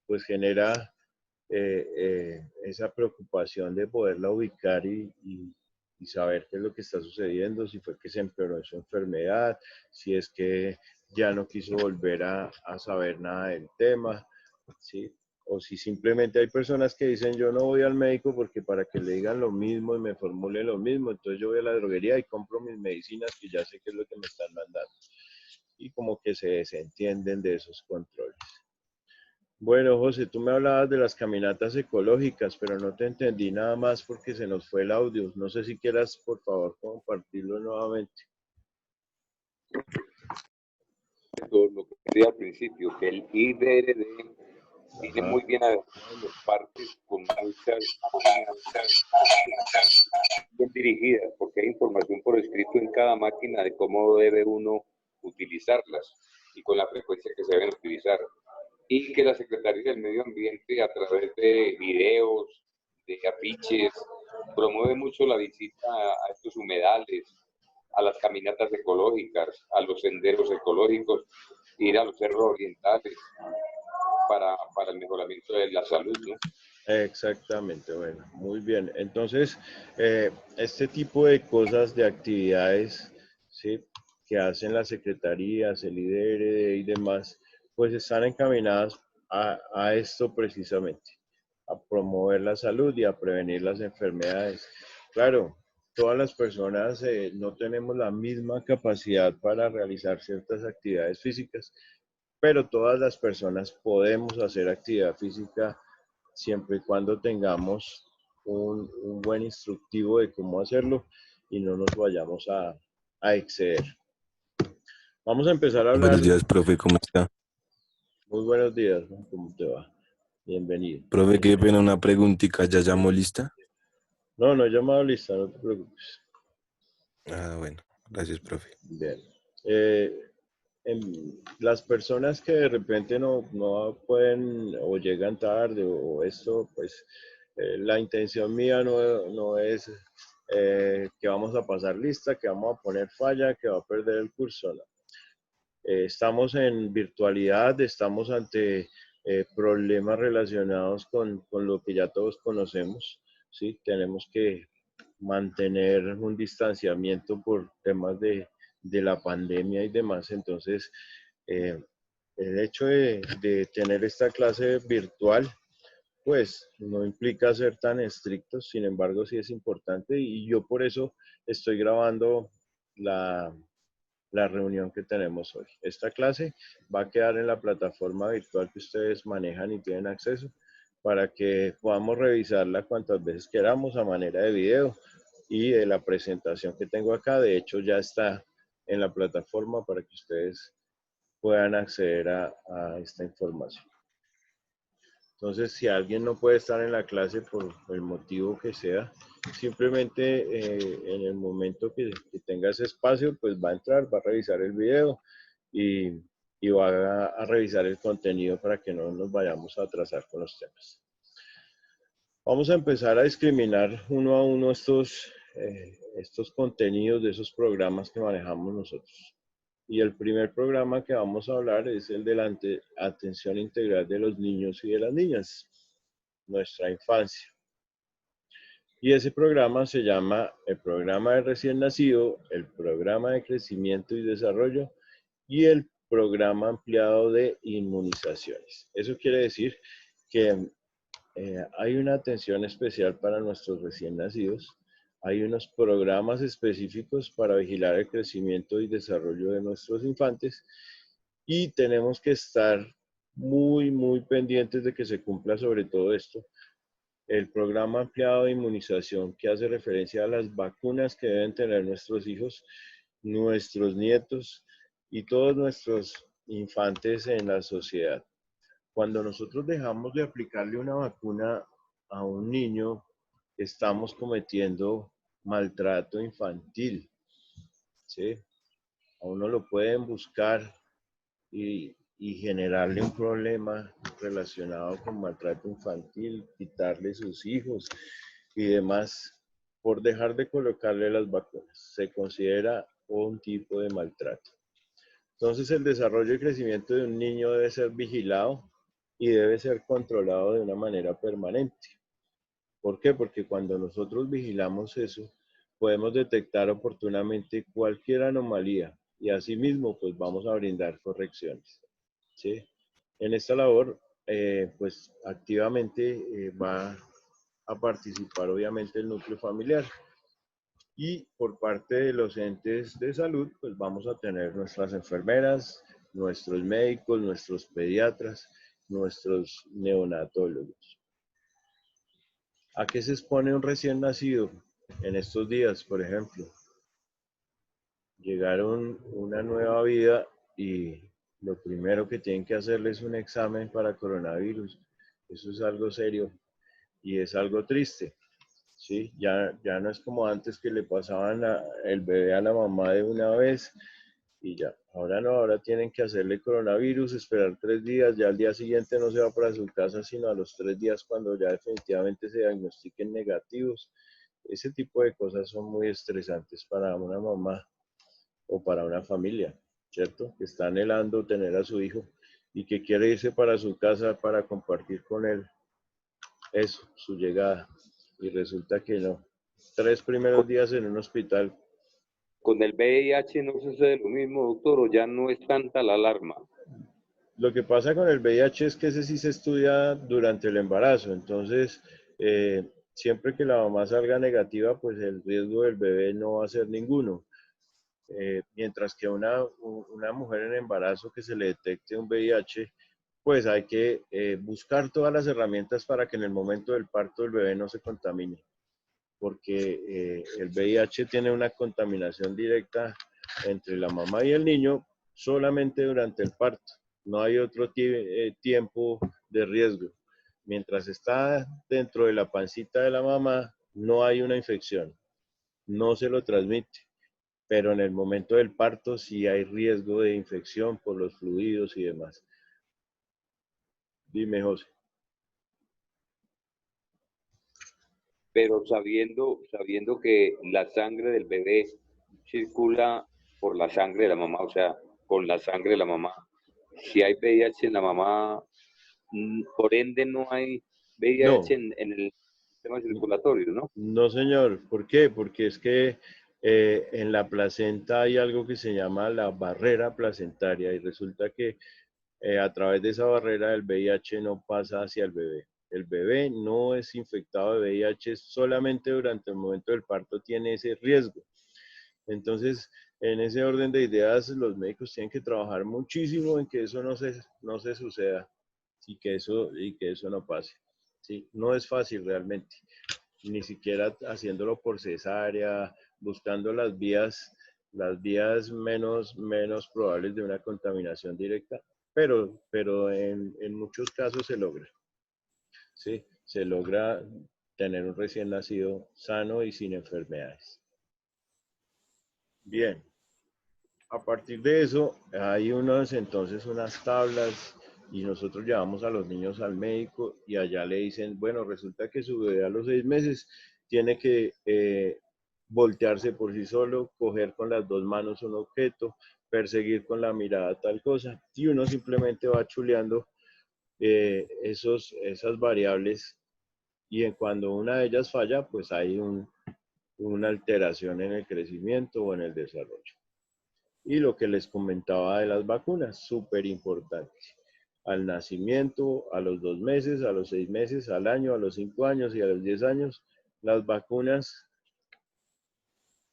pues genera esa preocupación de poderla ubicar y y saber qué es lo que está sucediendo, si fue que se empeoró su enfermedad, si es que ya no quiso volver a saber nada del tema, ¿sí? O si simplemente hay personas que dicen yo no voy al médico porque para que le digan lo mismo y me formulen lo mismo, entonces yo voy a la droguería y compro mis medicinas que ya sé qué es lo que me están mandando. Y como que se desentienden de esos controles. Bueno, José, tú me hablabas de las caminatas ecológicas, pero no te entendí nada más porque se nos fue el audio. No sé si quieras, por favor, compartirlo nuevamente. Lo que decía al principio, que el IDRD tiene muy bien adaptadas las partes con muchas máquinas bien dirigidas, porque hay información por escrito en cada máquina de cómo debe uno utilizarlas y con la frecuencia que se deben utilizar. Y que la Secretaría del Medio Ambiente, a través de videos, de afiches, promueve mucho la visita a estos humedales, a las caminatas ecológicas, a los senderos ecológicos, ir a los cerros orientales para el mejoramiento de la salud, ¿no? Exactamente, bueno, muy bien. Entonces, este tipo de cosas, de actividades, ¿sí?, que hacen las secretarías, el IDRD y demás, pues están encaminadas a esto precisamente, a promover la salud y a prevenir las enfermedades. Claro, todas las personas no tenemos la misma capacidad para realizar ciertas actividades físicas, pero todas las personas podemos hacer actividad física siempre y cuando tengamos un buen instructivo de cómo hacerlo y no nos vayamos a exceder. Vamos a empezar a hablar. Buenos días, profe, ¿cómo está? Muy buenos días, ¿no? ¿Cómo te va? Bienvenido. Profe, qué pena una preguntita, ¿ya llamó lista? No, no he llamado lista, no te preocupes. Ah, bueno, gracias, profe. Bien. Las personas que de repente no pueden o llegan tarde o esto, pues la intención mía no es que vamos a pasar lista, que vamos a poner falla, que va a perder el curso, no. Estamos en virtualidad, estamos ante problemas relacionados con lo que ya todos conocemos, ¿sí? Tenemos que mantener un distanciamiento por temas de la pandemia y demás. Entonces, el hecho de tener esta clase virtual, pues no implica ser tan estrictos, sin embargo sí es importante y yo por eso estoy grabando la reunión que tenemos hoy. Esta clase va a quedar en la plataforma virtual que ustedes manejan y tienen acceso para que podamos revisarla cuantas veces queramos a manera de video y de la presentación que tengo acá. De hecho, ya está en la plataforma para que ustedes puedan acceder a esta información. Entonces, si alguien no puede estar en la clase por el motivo que sea, simplemente en el momento que tenga ese espacio, pues va a entrar, va a revisar el video y va a revisar el contenido para que no nos vayamos a atrasar con los temas. Vamos a empezar a discriminar uno a uno estos contenidos de esos programas que manejamos nosotros. Y el primer programa que vamos a hablar es el de la atención integral de los niños y de las niñas, nuestra infancia. Y ese programa se llama el programa de recién nacido, el programa de crecimiento y desarrollo y el programa ampliado de inmunizaciones. Eso quiere decir que hay una atención especial para nuestros recién nacidos. Hay unos programas específicos para vigilar el crecimiento y desarrollo de nuestros infantes y tenemos que estar muy pendientes de que se cumpla sobre todo esto. El programa ampliado de inmunización que hace referencia a las vacunas que deben tener nuestros hijos, nuestros nietos y todos nuestros infantes en la sociedad. Cuando nosotros dejamos de aplicarle una vacuna a un niño, estamos cometiendo maltrato infantil, ¿sí? A uno lo pueden buscar y generarle un problema relacionado con maltrato infantil, quitarle sus hijos y demás por dejar de colocarle las vacunas. Se considera un tipo de maltrato. Entonces el desarrollo y crecimiento de un niño debe ser vigilado y debe ser controlado de una manera permanente. ¿Por qué? Porque cuando nosotros vigilamos eso, podemos detectar oportunamente cualquier anomalía y asimismo pues vamos a brindar correcciones, ¿sí? En esta labor pues activamente va a participar obviamente el núcleo familiar y por parte de los entes de salud pues vamos a tener nuestras enfermeras, nuestros médicos, nuestros pediatras, nuestros neonatólogos. ¿A qué se expone un recién nacido en estos días, por ejemplo? Llegaron una nueva vida y lo primero que tienen que hacerle es un examen para coronavirus. Eso es algo serio y es algo triste, ¿sí? Ya no es como antes que le pasaban el bebé a la mamá de una vez y ya. Ahora no, ahora tienen que hacerle coronavirus, esperar 3 días, ya al día siguiente no se va para su casa, sino a los 3 días cuando ya definitivamente se diagnostiquen negativos. Ese tipo de cosas son muy estresantes para una mamá o para una familia, ¿cierto? Que está anhelando tener a su hijo y que quiere irse para su casa para compartir con él eso, su llegada. Y resulta que no. 3 primeros días en un hospital. ¿Con el VIH no sucede lo mismo, doctor, o ya no es tanta la alarma? Lo que pasa con el VIH es que ese sí se estudia durante el embarazo, entonces siempre que la mamá salga negativa, pues el riesgo del bebé no va a ser ninguno. Mientras que una mujer en embarazo que se le detecte un VIH, pues hay que buscar todas las herramientas para que en el momento del parto el bebé no se contamine, porque el VIH tiene una contaminación directa entre la mamá y el niño solamente durante el parto. No hay otro tiempo de riesgo. Mientras está dentro de la pancita de la mamá, no hay una infección, no se lo transmite. Pero en el momento del parto sí hay riesgo de infección por los fluidos y demás. Dime, José. Pero sabiendo que la sangre del bebé circula por la sangre de la mamá, o sea, con la sangre de la mamá. Si hay VIH en la mamá, por ende no hay VIH No, en el sistema circulatorio, ¿no? no, señor. ¿Por qué? Porque es que en la placenta hay algo que se llama la barrera placentaria y resulta que a través de esa barrera el VIH no pasa hacia el bebé. El bebé no es infectado de VIH, solamente durante el momento del parto tiene ese riesgo. Entonces, en ese orden de ideas, los médicos tienen que trabajar muchísimo en que eso no se suceda y que eso no pase. ¿Sí? No es fácil realmente, ni siquiera haciéndolo por cesárea, buscando las vías menos probables de una contaminación directa, pero en muchos casos se logra. ¿Sí? Se logra tener un recién nacido sano y sin enfermedades. Bien. A partir de eso, hay entonces unas tablas y nosotros llevamos a los niños al médico y allá le dicen, bueno, resulta que su bebé a los 6 meses tiene que voltearse por sí solo, coger con las 2 manos un objeto, perseguir con la mirada tal cosa, y uno simplemente va chuleando esas variables y cuando una de ellas falla, pues hay una alteración en el crecimiento o en el desarrollo. Y lo que les comentaba de las vacunas, súper importante. Al nacimiento, a los 2 meses, a los 6 meses, al año, a los 5 años y a los 10 años, las vacunas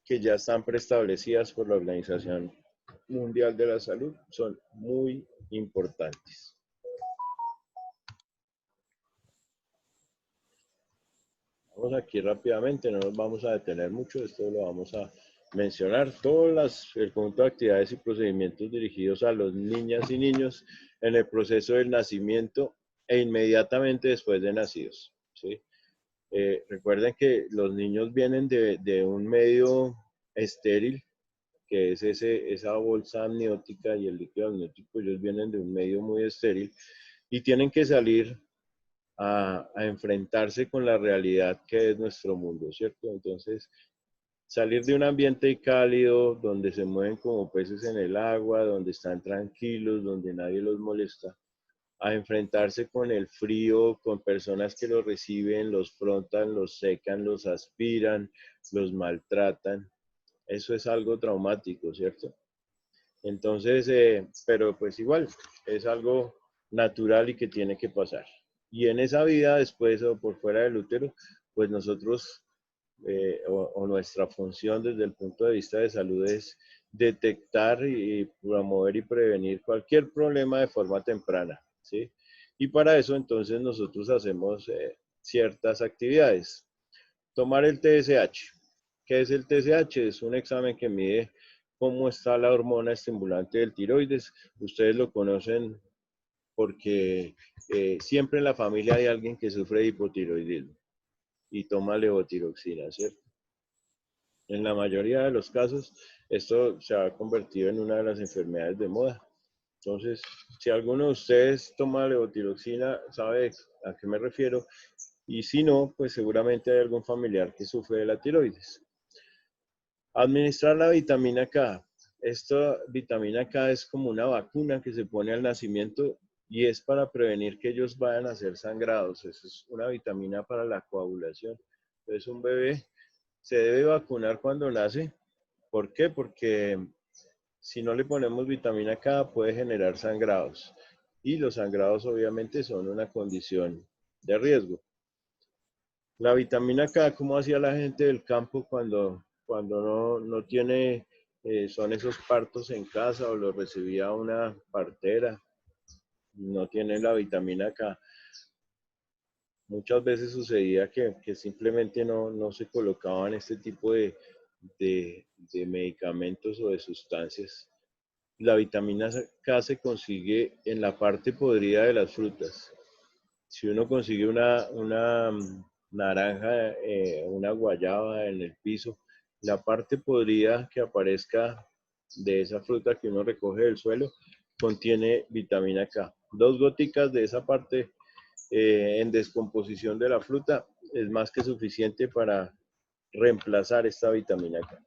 que ya están preestablecidas por la Organización Mundial de la Salud son muy importantes. Vamos aquí rápidamente, no nos vamos a detener mucho, esto lo vamos a mencionar. El conjunto de actividades y procedimientos dirigidos a los niñas y niños en el proceso del nacimiento e inmediatamente después de nacidos. ¿Sí? Recuerden que los niños vienen de un medio estéril, que es esa bolsa amniótica y el líquido amniótico, ellos vienen de un medio muy estéril y tienen que salir a enfrentarse con la realidad que es nuestro mundo, ¿cierto? Entonces, salir de un ambiente cálido, donde se mueven como peces en el agua, donde están tranquilos, donde nadie los molesta, a enfrentarse con el frío, con personas que los reciben, los frontan, los secan, los aspiran, los maltratan. Eso es algo traumático, ¿cierto? Entonces, pero pues igual, es algo natural y que tiene que pasar. Y en esa vida, después o por fuera del útero, pues nosotros, o nuestra función desde el punto de vista de salud es detectar y promover y prevenir cualquier problema de forma temprana, ¿sí? Y para eso entonces nosotros hacemos ciertas actividades. Tomar el TSH. ¿Qué es el TSH? Es un examen que mide cómo está la hormona estimulante del tiroides. Ustedes lo conocen porque siempre en la familia hay alguien que sufre de hipotiroidismo y toma levotiroxina, ¿cierto? En la mayoría de los casos, esto se ha convertido en una de las enfermedades de moda. Entonces, si alguno de ustedes toma levotiroxina, sabe a qué me refiero. Y si no, pues seguramente hay algún familiar que sufre de la tiroides. Administrar la vitamina K. Esta vitamina K es como una vacuna que se pone al nacimiento y es para prevenir que ellos vayan a ser sangrados. Eso es una vitamina para la coagulación. Entonces un bebé se debe vacunar cuando nace. ¿Por qué? Porque si no le ponemos vitamina K puede generar sangrados. Y los sangrados obviamente son una condición de riesgo. La vitamina K, ¿cómo hacía la gente del campo cuando no tiene, son esos partos en casa o los recibía una partera? No tiene la vitamina K. Muchas veces sucedía que simplemente no se colocaban este tipo de medicamentos o de sustancias. La vitamina K se consigue en la parte podrida de las frutas. Si uno consigue una naranja, una guayaba en el piso, la parte podrida que aparezca de esa fruta que uno recoge del suelo contiene vitamina K. 2 goticas de esa parte en descomposición de la fruta es más que suficiente para reemplazar esta vitamina K.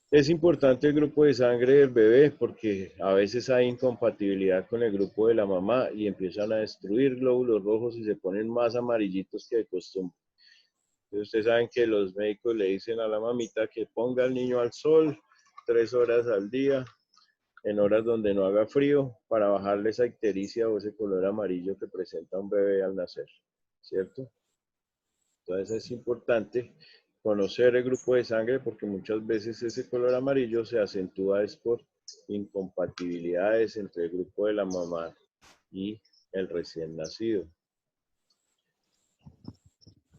Es importante el grupo de sangre del bebé porque a veces hay incompatibilidad con el grupo de la mamá y empiezan a destruir glóbulos rojos y se ponen más amarillitos que de costumbre. Entonces ustedes saben que los médicos le dicen a la mamita que ponga al niño al sol 3 horas al día, en horas donde no haga frío, para bajarle esa ictericia o ese color amarillo que presenta un bebé al nacer, ¿cierto? Entonces es importante conocer el grupo de sangre porque muchas veces ese color amarillo se acentúa es por incompatibilidades entre el grupo de la mamá y el recién nacido.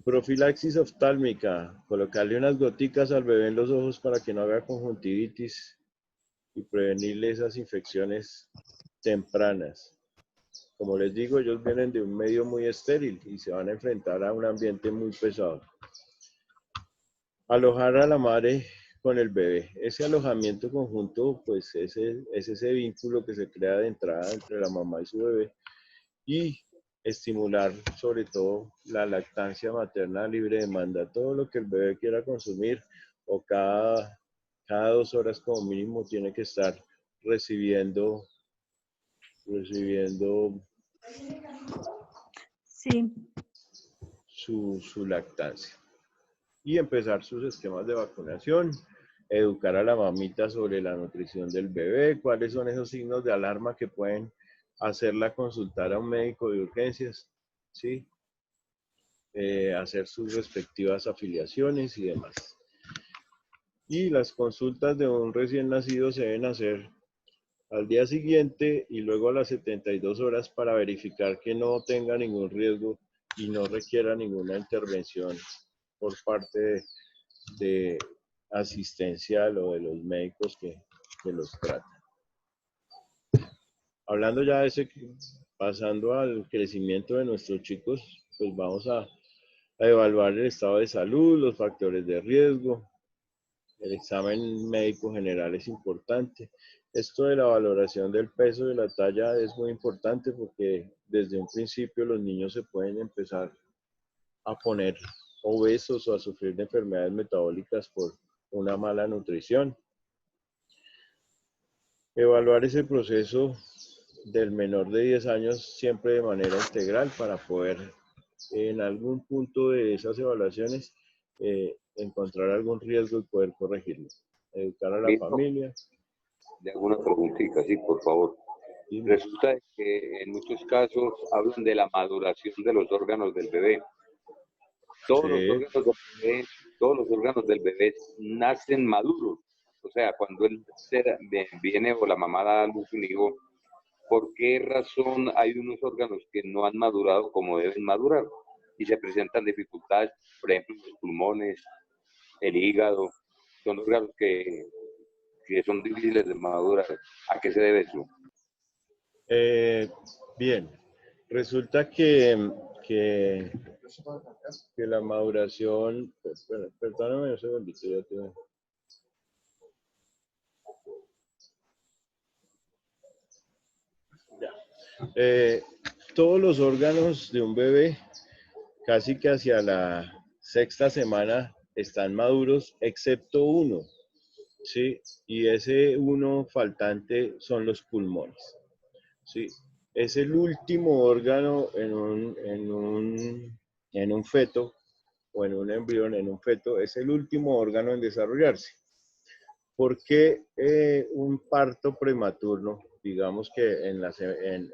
Profilaxis oftálmica, colocarle unas goticas al bebé en los ojos para que no haga conjuntivitis y prevenirle esas infecciones tempranas. Como les digo, ellos vienen de un medio muy estéril y se van a enfrentar a un ambiente muy pesado. Alojar a la madre con el bebé. Ese alojamiento conjunto, pues es ese vínculo que se crea de entrada entre la mamá y su bebé y estimular sobre todo la lactancia materna libre de demanda. Todo lo que el bebé quiera consumir o cada 2 horas como mínimo tiene que estar recibiendo sí. su lactancia. Y empezar sus esquemas de vacunación, educar a la mamita sobre la nutrición del bebé, cuáles son esos signos de alarma que pueden hacerla consultar a un médico de urgencias, ¿sí? Hacer sus respectivas afiliaciones y demás. Y las consultas de un recién nacido se deben hacer al día siguiente y luego a las 72 horas para verificar que no tenga ningún riesgo y no requiera ninguna intervención por parte de asistencial o de los médicos que los tratan. Hablando ya de ese, pasando al crecimiento de nuestros chicos, pues vamos a evaluar el estado de salud, los factores de riesgo. El examen médico general es importante. Esto de la valoración del peso y de la talla es muy importante porque desde un principio los niños se pueden empezar a poner obesos o a sufrir de enfermedades metabólicas por una mala nutrición. Evaluar ese proceso del menor de 10 años siempre de manera integral para poder en algún punto de esas evaluaciones encontrar algún riesgo y poder corregirlo. Educar a la Mismo, familia. de alguna preguntita, sí, por favor. Resulta que en muchos casos hablan de la maduración de los órganos del bebé. Todos los órganos del bebé nacen maduros. O sea, cuando él viene o la mamá da a luz un hijo, ¿por qué razón hay unos órganos que no han madurado como deben madurar? Y se presentan dificultades, por ejemplo, los pulmones, el hígado, son órganos que son difíciles de madurar. ¿A qué se debe eso? Bien, resulta que la maduración, perdóname un segundito, ya te... Todos los órganos de un bebé, casi que hacia la sexta semana, están maduros, excepto uno, ¿sí? Y ese uno faltante son los pulmones, ¿sí? Es el último órgano en un feto, o en un embrión, en un feto, es el último órgano en desarrollarse. ¿Por qué un parto prematuro, digamos que en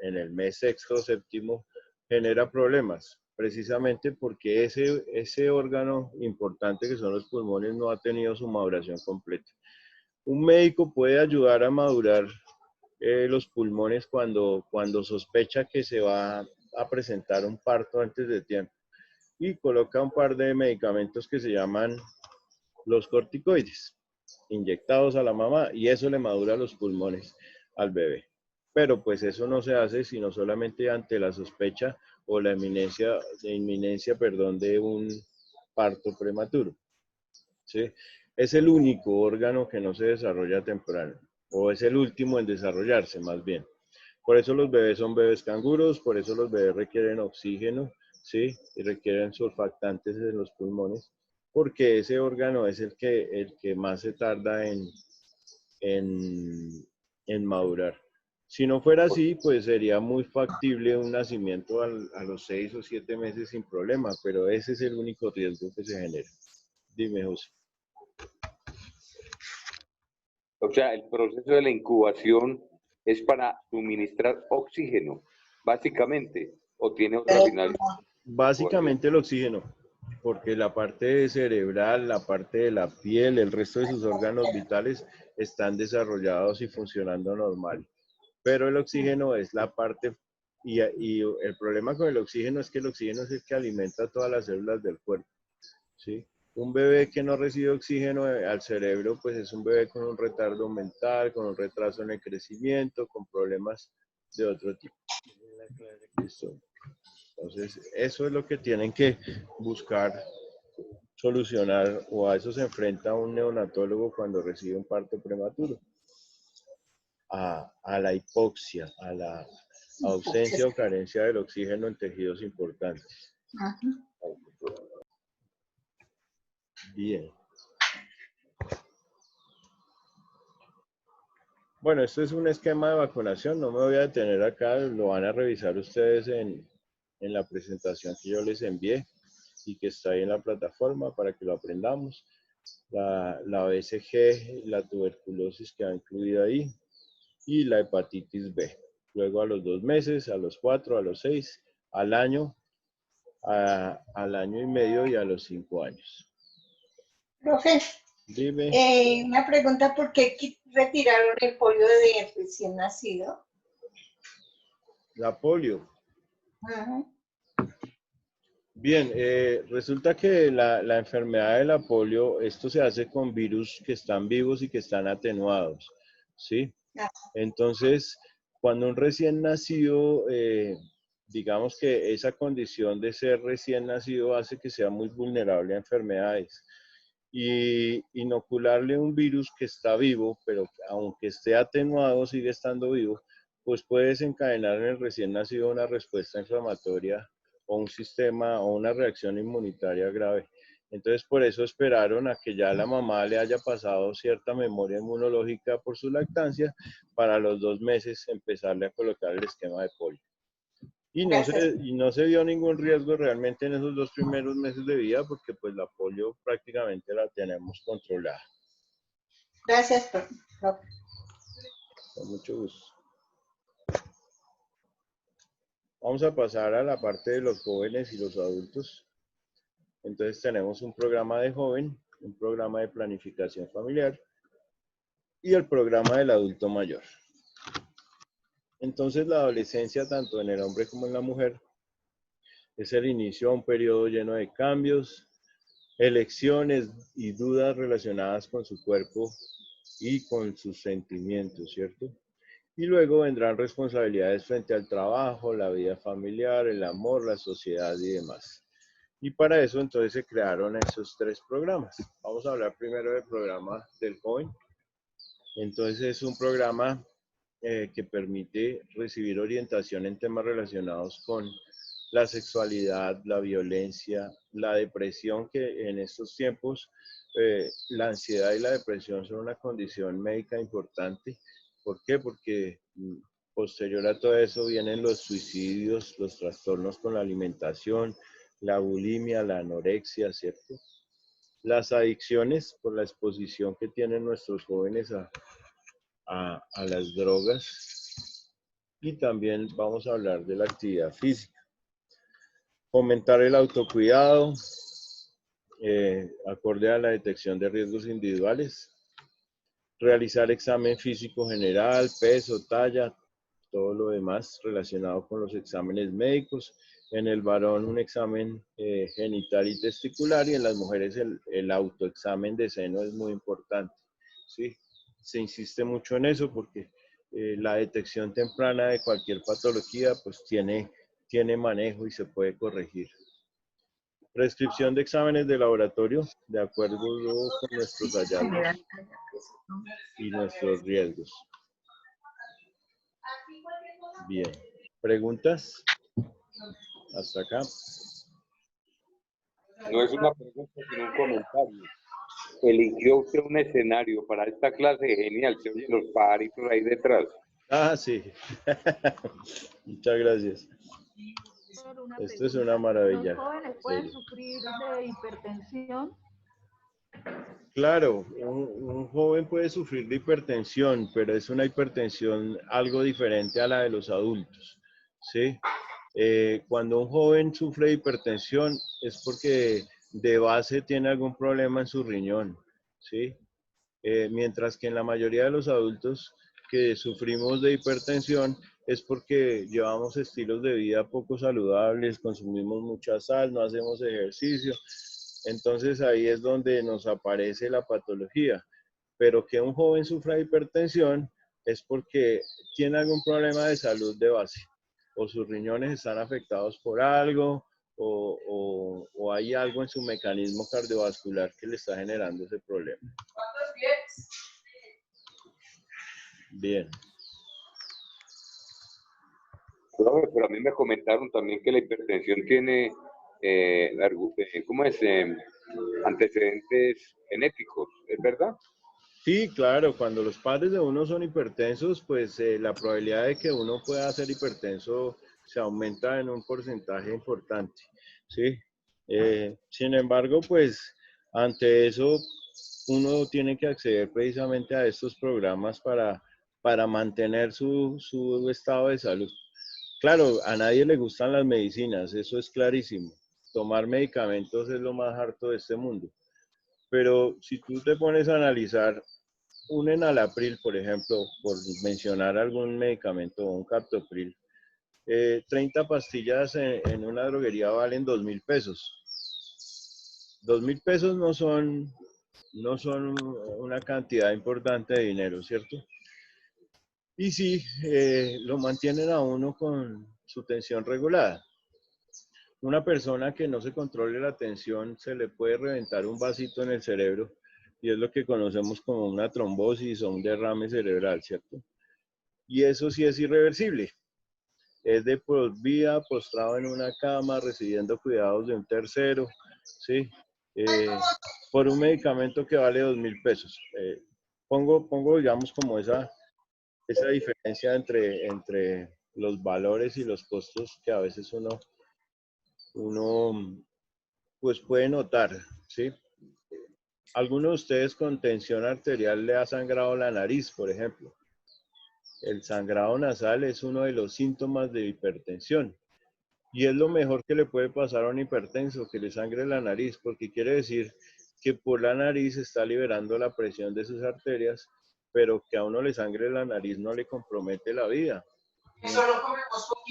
el mes sexto o séptimo, genera problemas? Precisamente porque ese órgano importante que son los pulmones no ha tenido su maduración completa. Un médico puede ayudar a madurar los pulmones cuando sospecha que se va a presentar un parto antes de tiempo y coloca un par de medicamentos que se llaman los corticoides, inyectados a la mamá, y eso le madura los pulmones al bebé. Pero pues eso no se hace sino solamente ante la sospecha o la inminencia de un parto prematuro, ¿sí? Es el único órgano que no se desarrolla temprano, o es el último en desarrollarse más bien. Por eso los bebés son bebés canguros, por eso los bebés requieren oxígeno, ¿sí? Y requieren surfactantes en los pulmones, porque ese órgano es el que más se tarda en madurar. Si no fuera así, pues sería muy factible un nacimiento a los 6 o 7 meses sin problema, pero ese es el único riesgo que se genera. Dime, José. O sea, el proceso de la incubación es para suministrar oxígeno, básicamente, o tiene otra finalidad. Básicamente el oxígeno, porque la parte cerebral, la parte de la piel, el resto de sus órganos vitales están desarrollados y funcionando normal. Pero el oxígeno es la parte, y el problema con el oxígeno es que el oxígeno es el que alimenta todas las células del cuerpo, ¿sí? Un bebé que no recibe oxígeno al cerebro, pues es un bebé con un retardo mental, con un retraso en el crecimiento, con problemas de otro tipo. Entonces, eso es lo que tienen que buscar solucionar, o a eso se enfrenta un neonatólogo cuando recibe un parto prematuro. A la hipoxia, a la ausencia o carencia del oxígeno en tejidos importantes. Bien. Bueno, esto es un esquema de vacunación, no me voy a detener acá, lo van a revisar ustedes en la presentación que yo les envié y que está ahí en la plataforma para que lo aprendamos. La BCG, la tuberculosis que va incluida ahí y la hepatitis B. Luego a los 2 meses, a los 4, a los 6, al año, al año y medio y a los 5 años. Profe, Dime. Una pregunta, ¿por qué retiraron el polio de recién nacido? La polio. Bien, resulta que la enfermedad de la polio, esto se hace con virus que están vivos y que están atenuados, ¿sí? Entonces, cuando un recién nacido, digamos que esa condición de ser recién nacido hace que sea muy vulnerable a enfermedades. Y inocularle un virus que está vivo, pero aunque esté atenuado, sigue estando vivo, pues puede desencadenar en el recién nacido una respuesta inflamatoria o un sistema o una reacción inmunitaria grave. Entonces, por eso esperaron a que ya la mamá le haya pasado cierta memoria inmunológica por su lactancia, para los 2 meses empezarle a colocar el esquema de polio. Y no se vio ningún riesgo realmente en esos 2 primeros meses de vida, porque pues la polio prácticamente la tenemos controlada. Gracias, profe. Con mucho gusto. Vamos a pasar a la parte de los jóvenes y los adultos. Entonces tenemos un programa de joven, un programa de planificación familiar y el programa del adulto mayor. Entonces la adolescencia, tanto en el hombre como en la mujer, es el inicio a un periodo lleno de cambios, elecciones y dudas relacionadas con su cuerpo y con sus sentimientos, ¿cierto? Y luego vendrán responsabilidades frente al trabajo, la vida familiar, el amor, la sociedad y demás. Y para eso entonces se crearon esos 3 programas. Vamos a hablar primero del programa del joven. Entonces es un programa que permite recibir orientación en temas relacionados con la sexualidad, la violencia, la depresión, que en estos tiempos la ansiedad y la depresión son una condición médica importante. ¿Por qué? Porque posterior a todo eso vienen los suicidios, los trastornos con la alimentación, la bulimia, la anorexia, ¿cierto? Las adicciones por la exposición que tienen nuestros jóvenes a las drogas. Y también vamos a hablar de la actividad física. Fomentar el autocuidado, acorde a la detección de riesgos individuales. Realizar examen físico general, peso, talla, todo lo demás relacionado con los exámenes médicos. En el varón un examen genital y testicular, y en las mujeres el autoexamen de seno es muy importante, ¿sí? Se insiste mucho en eso porque la detección temprana de cualquier patología pues tiene manejo y se puede corregir. Prescripción de exámenes de laboratorio de acuerdo con nuestros hallazgos y nuestros riesgos. Bien. ¿Preguntas? Hasta acá. No es una pregunta, sino un comentario. Eligió usted un escenario para esta clase genial. Se oyen los pajaritos ahí detrás. Ah, sí. Muchas gracias. Esto es una maravilla. ¿Los jóvenes pueden sufrir de hipertensión? Claro, un joven puede sufrir de hipertensión, pero es una hipertensión algo diferente a la de los adultos, ¿sí? Cuando un joven sufre de hipertensión es porque de base tiene algún problema en su riñón, ¿sí? Mientras que en la mayoría de los adultos que sufrimos de hipertensión es porque llevamos estilos de vida poco saludables, consumimos mucha sal, no hacemos ejercicio. Entonces ahí es donde nos aparece la patología. Pero que un joven sufra de hipertensión es porque tiene algún problema de salud de base. O sus riñones están afectados por algo, o hay algo en su mecanismo cardiovascular que le está generando ese problema. Bien. Pero a mí me comentaron también que la hipertensión tiene antecedentes genéticos, ¿es verdad? Sí, claro, cuando los padres de uno son hipertensos, pues la probabilidad de que uno pueda ser hipertenso se aumenta en un porcentaje importante, ¿sí? Sin embargo, pues ante eso uno tiene que acceder precisamente a estos programas para mantener su estado de salud. Claro, a nadie le gustan las medicinas, eso es clarísimo. Tomar medicamentos es lo más harto de este mundo. Pero si tú te pones a analizar un enalapril, por ejemplo, por mencionar algún medicamento o un captopril, 30 pastillas en una droguería valen 2.000 pesos. 2.000 pesos no son una cantidad importante de dinero, ¿cierto? Y sí, lo mantienen a uno con su tensión regulada. Una persona que no se controle la tensión se le puede reventar un vasito en el cerebro y es lo que conocemos como una trombosis o un derrame cerebral, ¿cierto? Y eso sí es irreversible. Es de por vida, postrado en una cama, recibiendo cuidados de un tercero, ¿sí? por un medicamento que vale 2.000 pesos. Pongo, digamos, como esa diferencia entre los valores y los costos que a veces uno pues puede notar, ¿sí? Alguno de ustedes con tensión arterial le ha sangrado la nariz, por ejemplo. El sangrado nasal es uno de los síntomas de hipertensión. Y es lo mejor que le puede pasar a un hipertenso, que le sangre la nariz, porque quiere decir que por la nariz está liberando la presión de sus arterias, pero que a uno le sangre la nariz no le compromete la vida.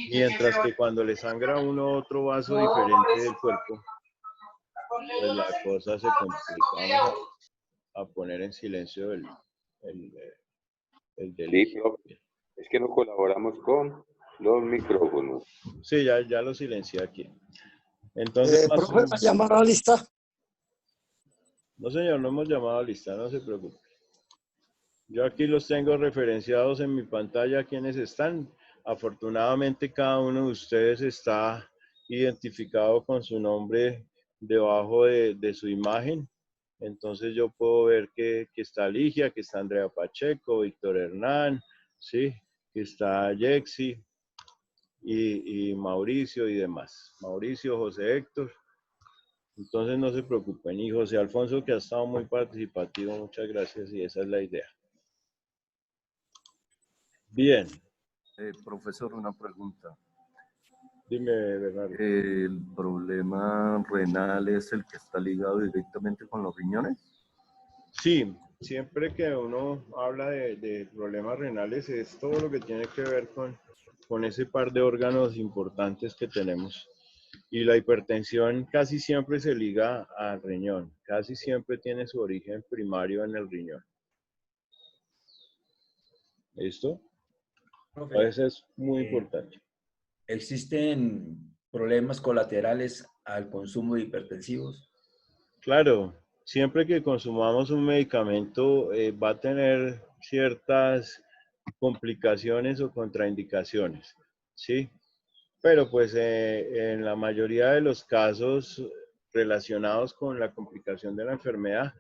Mientras que cuando le sangra a uno otro vaso diferente del cuerpo, pues la cosa se complica. Vamos a poner en silencio el Sí, profe. Es que no colaboramos con los micrófonos. Sí, ya lo silencié aquí. Entonces, profe, ¿va a llamar a la lista? No, señor, no hemos llamado a lista, no se preocupe. Yo aquí los tengo referenciados en mi pantalla, quienes están. Afortunadamente, cada uno de ustedes está identificado con su nombre debajo de su imagen. Entonces yo puedo ver que está Ligia, que está Andrea Pacheco, Víctor Hernán, ¿sí? Que está Yexi y Mauricio y demás. Mauricio, José Héctor. Entonces no se preocupen. Y José Alfonso, que ha estado muy participativo, muchas gracias y esa es la idea. Bien. Profesor, una pregunta. Dime, Bernardo. ¿El problema renal es el que está ligado directamente con los riñones? Sí, siempre que uno habla de problemas renales es todo lo que tiene que ver con ese par de órganos importantes que tenemos. Y la hipertensión casi siempre se liga al riñón, casi siempre tiene su origen primario en el riñón. ¿Listo? Profe, Eso es muy importante. ¿Existen problemas colaterales al consumo de hipertensivos? Claro, siempre que consumamos un medicamento va a tener ciertas complicaciones o contraindicaciones, ¿sí? Pero pues en la mayoría de los casos relacionados con la complicación de la enfermedad,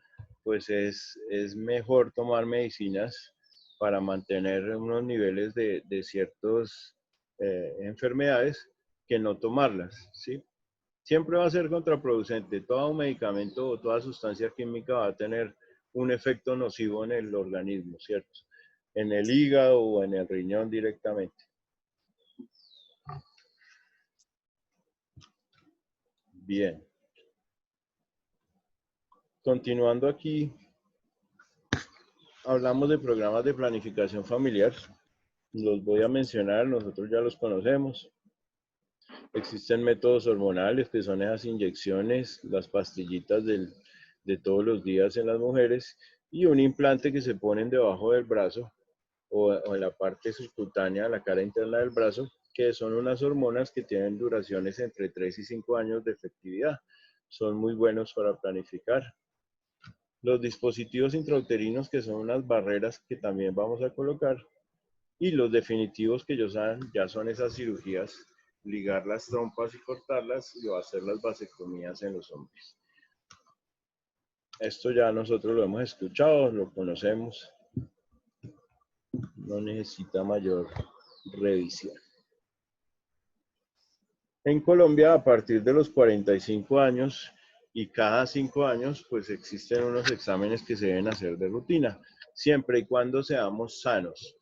pues es mejor tomar medicinas para mantener unos niveles de ciertas enfermedades que no tomarlas, ¿sí? Siempre va a ser contraproducente. Todo medicamento o toda sustancia química va a tener un efecto nocivo en el organismo, ¿cierto? En el hígado o en el riñón directamente. Bien. Continuando aquí, hablamos de programas de planificación familiar. Los voy a mencionar, nosotros ya los conocemos. Existen métodos hormonales, que son esas inyecciones, las pastillitas de todos los días en las mujeres, y un implante que se ponen debajo del brazo o en la parte subcutánea, la cara interna del brazo, que son unas hormonas que tienen duraciones entre 3 y 5 años de efectividad. Son muy buenos para planificar. Los dispositivos intrauterinos, que son unas barreras que también vamos a colocar, y los definitivos, que ya son esas cirugías, ligar las trompas y cortarlas y hacer las vasectomías en los hombres. Esto ya nosotros lo hemos escuchado, lo conocemos, no necesita mayor revisión. En Colombia, a partir de los 45 años y cada 5 años, pues existen unos exámenes que se deben hacer de rutina, siempre y cuando seamos sanos.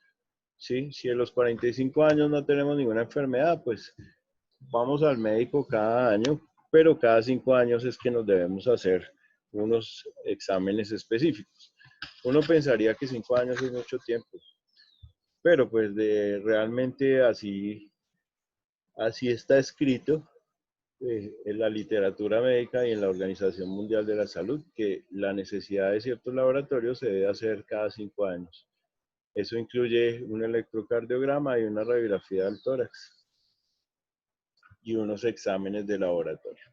¿Sí? Si a los 45 años no tenemos ninguna enfermedad, pues vamos al médico cada año, pero cada 5 años es que nos debemos hacer unos exámenes específicos. Uno pensaría que 5 años es mucho tiempo, pero pues realmente así está escrito en la literatura médica y en la Organización Mundial de la Salud, que la necesidad de ciertos laboratorios se debe hacer cada 5 años. Eso incluye un electrocardiograma y una radiografía del tórax y unos exámenes de laboratorio.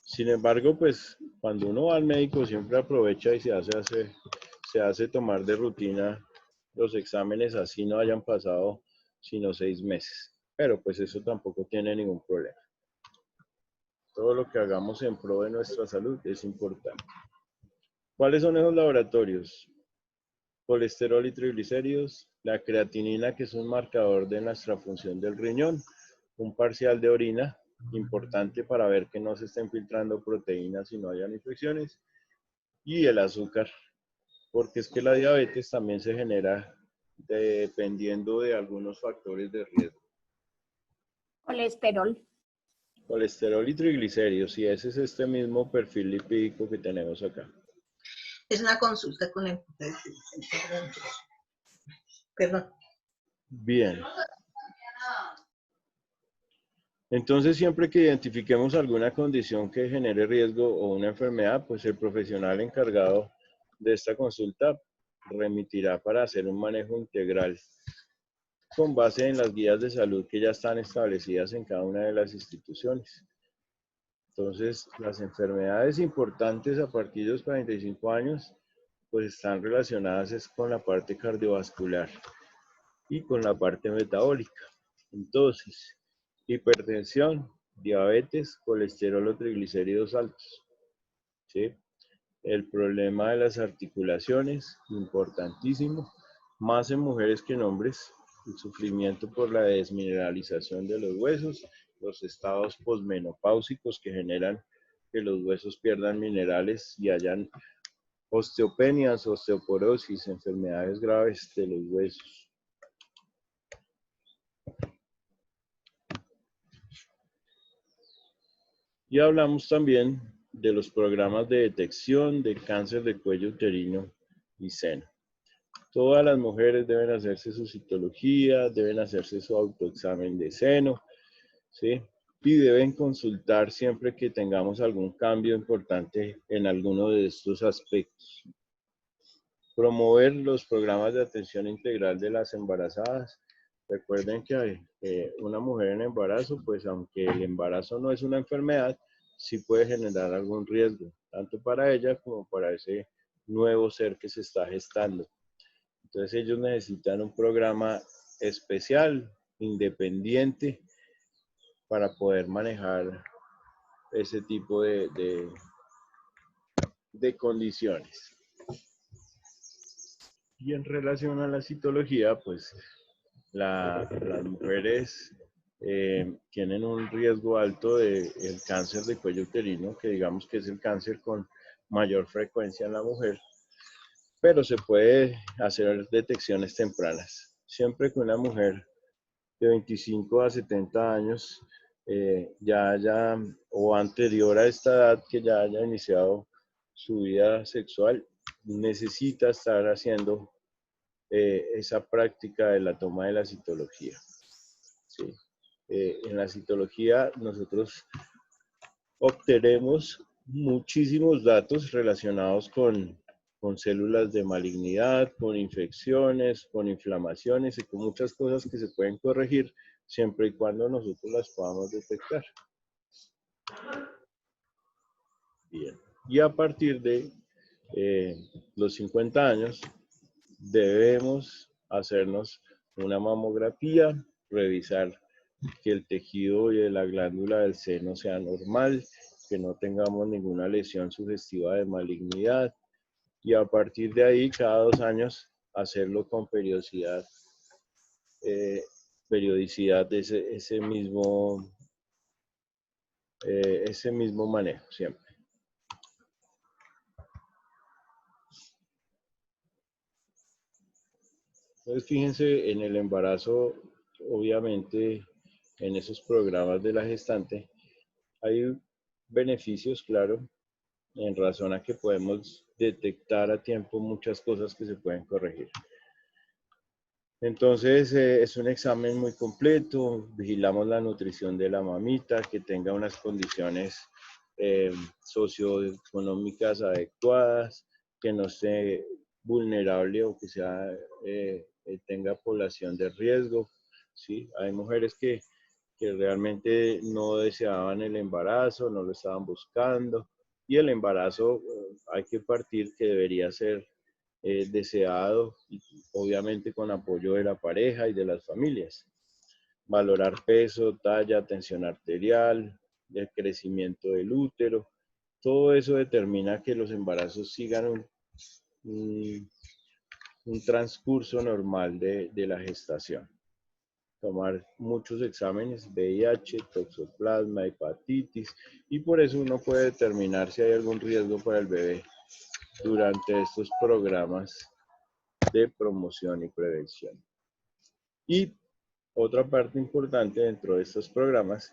Sin embargo, pues cuando uno va al médico siempre aprovecha y se hace tomar de rutina los exámenes, así no hayan pasado sino 6 meses. Pero pues eso tampoco tiene ningún problema. Todo lo que hagamos en pro de nuestra salud es importante. ¿Cuáles son esos laboratorios? Colesterol y triglicéridos, la creatinina, que es un marcador de nuestra función del riñón, un parcial de orina, importante para ver que no se estén filtrando proteínas y no hayan infecciones, y el azúcar, porque es que la diabetes también se genera dependiendo de algunos factores de riesgo. Colesterol. Colesterol y triglicéridos, y ese es este mismo perfil lipídico que tenemos acá. Es una consulta con el... Perdón. Bien. Entonces, siempre que identifiquemos alguna condición que genere riesgo o una enfermedad, pues el profesional encargado de esta consulta remitirá para hacer un manejo integral con base en las guías de salud que ya están establecidas en cada una de las instituciones. Entonces, las enfermedades importantes a partir de los 45 años, pues están relacionadas con la parte cardiovascular y con la parte metabólica. Entonces, hipertensión, diabetes, colesterol o triglicéridos altos. ¿Sí? El problema de las articulaciones, importantísimo, más en mujeres que en hombres. El sufrimiento por la desmineralización de los huesos, los estados posmenopáusicos que generan que los huesos pierdan minerales y hayan osteopenias, osteoporosis, enfermedades graves de los huesos. Y hablamos también de los programas de detección de cáncer de cuello uterino y seno. Todas las mujeres deben hacerse su citología, deben hacerse su autoexamen de seno, ¿sí? Y deben consultar siempre que tengamos algún cambio importante en alguno de estos aspectos. Promover los programas de atención integral de las embarazadas. Recuerden que una mujer en embarazo, pues aunque el embarazo no es una enfermedad, sí puede generar algún riesgo, tanto para ella como para ese nuevo ser que se está gestando. Entonces ellos necesitan un programa especial, independiente, para poder manejar ese tipo de condiciones. Y en relación a la citología, pues las mujeres tienen un riesgo alto del cáncer de cuello uterino, que digamos que es el cáncer con mayor frecuencia en la mujer, pero se puede hacer detecciones tempranas. Siempre que una mujer de 25 a 70 años ya haya, o anterior a esta edad, que ya haya iniciado su vida sexual, necesita estar haciendo esa práctica de la toma de la citología. ¿Sí? En la citología nosotros obtenemos muchísimos datos relacionados con células de malignidad, con infecciones, con inflamaciones y con muchas cosas que se pueden corregir siempre y cuando nosotros las podamos detectar. Bien. Y a partir de los 50 años debemos hacernos una mamografía, revisar que el tejido de la glándula del seno sea normal, que no tengamos ninguna lesión sugestiva de malignidad, y a partir de ahí, cada 2 años, hacerlo con periodicidad de ese mismo manejo siempre. Entonces, fíjense, en el embarazo, obviamente, en esos programas de la gestante, hay beneficios, claro, en razón a que podemos detectar a tiempo muchas cosas que se pueden corregir. Entonces, es un examen muy completo, vigilamos la nutrición de la mamita, que tenga unas condiciones socioeconómicas adecuadas, que no esté vulnerable o que tenga población de riesgo, ¿sí? Hay mujeres que realmente no deseaban el embarazo, no lo estaban buscando, y el embarazo hay que partir que debería ser deseado, y obviamente con apoyo de la pareja y de las familias. Valorar peso, talla, tensión arterial, del crecimiento del útero. Todo eso determina que los embarazos sigan un transcurso normal de la gestación. Tomar muchos exámenes, VIH, toxoplasma, hepatitis, y por eso uno puede determinar si hay algún riesgo para el bebé durante estos programas de promoción y prevención. Y otra parte importante dentro de estos programas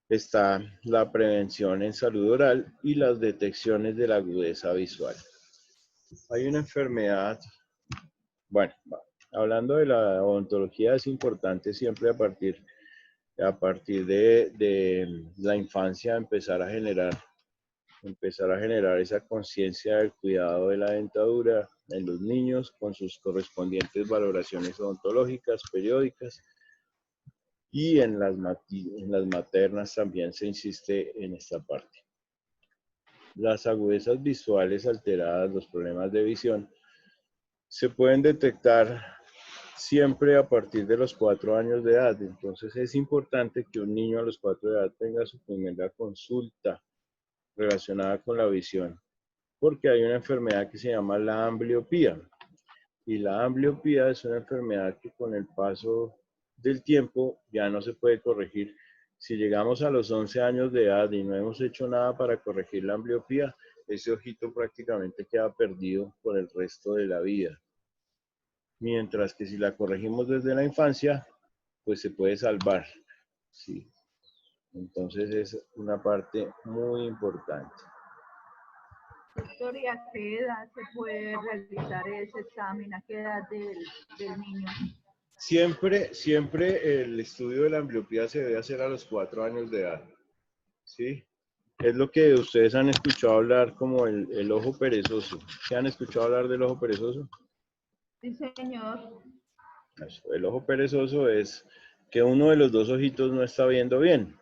está la prevención en salud oral y las detecciones de la agudeza visual. Hay una enfermedad, bueno, hablando de la odontología, es importante siempre a partir de la infancia empezar a generar esa conciencia del cuidado de la dentadura en los niños con sus correspondientes valoraciones odontológicas periódicas, y en las maternas también se insiste en esta parte. Las agudezas visuales alteradas, los problemas de visión, se pueden detectar siempre a partir de los 4 años de edad. Entonces es importante que un niño a los 4 de edad tenga su primera consulta relacionada con la visión, porque hay una enfermedad que se llama la ambliopía. Y la ambliopía es una enfermedad que con el paso del tiempo ya no se puede corregir. Si llegamos a los 11 años de edad y no hemos hecho nada para corregir la ambliopía, ese ojito prácticamente queda perdido por el resto de la vida. Mientras que si la corregimos desde la infancia, pues se puede salvar. ¿Sí? Entonces es una parte muy importante. Doctor, ¿y a qué edad se puede realizar ese examen? ¿A qué edad del niño? Siempre el estudio de la ambliopía se debe hacer a los 4 años de edad. ¿Sí? Es lo que ustedes han escuchado hablar como el ojo perezoso. ¿Se han escuchado hablar del ojo perezoso? Sí, señor. El ojo perezoso es que uno de los dos ojitos no está viendo bien.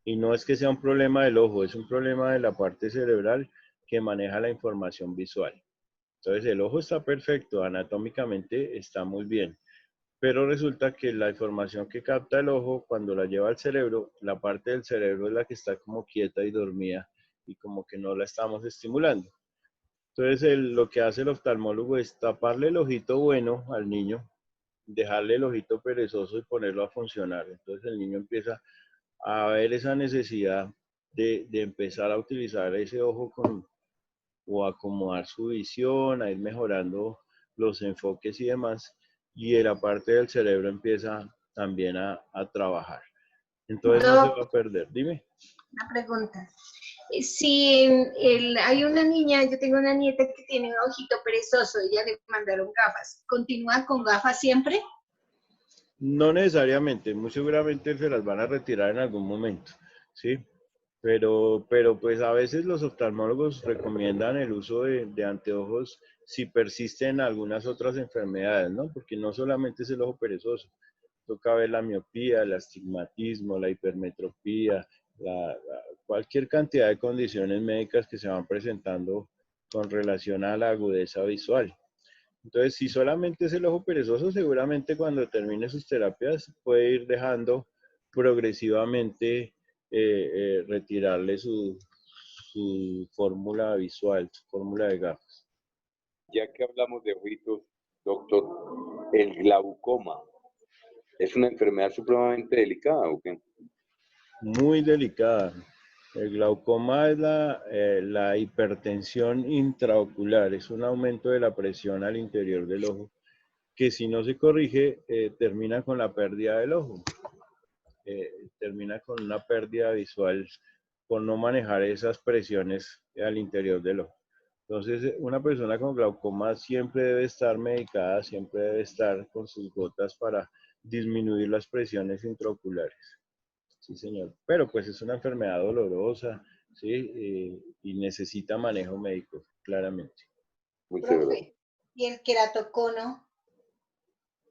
Y no es que sea un problema del ojo, es un problema de la parte cerebral que maneja la información visual. Entonces el ojo está perfecto, anatómicamente está muy bien. Pero resulta que la información que capta el ojo, cuando la lleva al cerebro, la parte del cerebro es la que está como quieta y dormida y como que no la estamos estimulando. Entonces lo que hace el oftalmólogo es taparle el ojito bueno al niño, dejarle el ojito perezoso y ponerlo a funcionar. Entonces el niño empieza a ver esa necesidad de empezar a utilizar ese ojo o acomodar su visión, a ir mejorando los enfoques y demás, y la parte del cerebro empieza también a trabajar. Entonces no se va a perder. Dime. Una pregunta. Si hay una niña, yo tengo una nieta que tiene un ojito perezoso, ella le mandaron gafas, ¿continúa con gafas siempre? No necesariamente, muy seguramente se las van a retirar en algún momento, ¿sí? Pero pues a veces los oftalmólogos recomiendan el uso de anteojos si persisten algunas otras enfermedades, ¿no? Porque no solamente es el ojo perezoso, toca ver la miopía, el astigmatismo, la hipermetropía, cualquier cantidad de condiciones médicas que se van presentando con relación a la agudeza visual. Entonces, si solamente es el ojo perezoso, seguramente cuando termine sus terapias puede ir dejando progresivamente retirarle su fórmula visual, su fórmula de gafas. Ya que hablamos de ojitos, doctor, el glaucoma, ¿es una enfermedad supremamente delicada o qué? Muy delicada. El glaucoma es la hipertensión intraocular, es un aumento de la presión al interior del ojo, que si no se corrige, termina con la pérdida del ojo. Termina con una pérdida visual por no manejar esas presiones al interior del ojo. Entonces, una persona con glaucoma siempre debe estar medicada, siempre debe estar con sus gotas para disminuir las presiones intraoculares. Sí, señor. Pero pues es una enfermedad dolorosa, ¿sí? Y necesita manejo médico, claramente. Profe, ¿y el queratocono?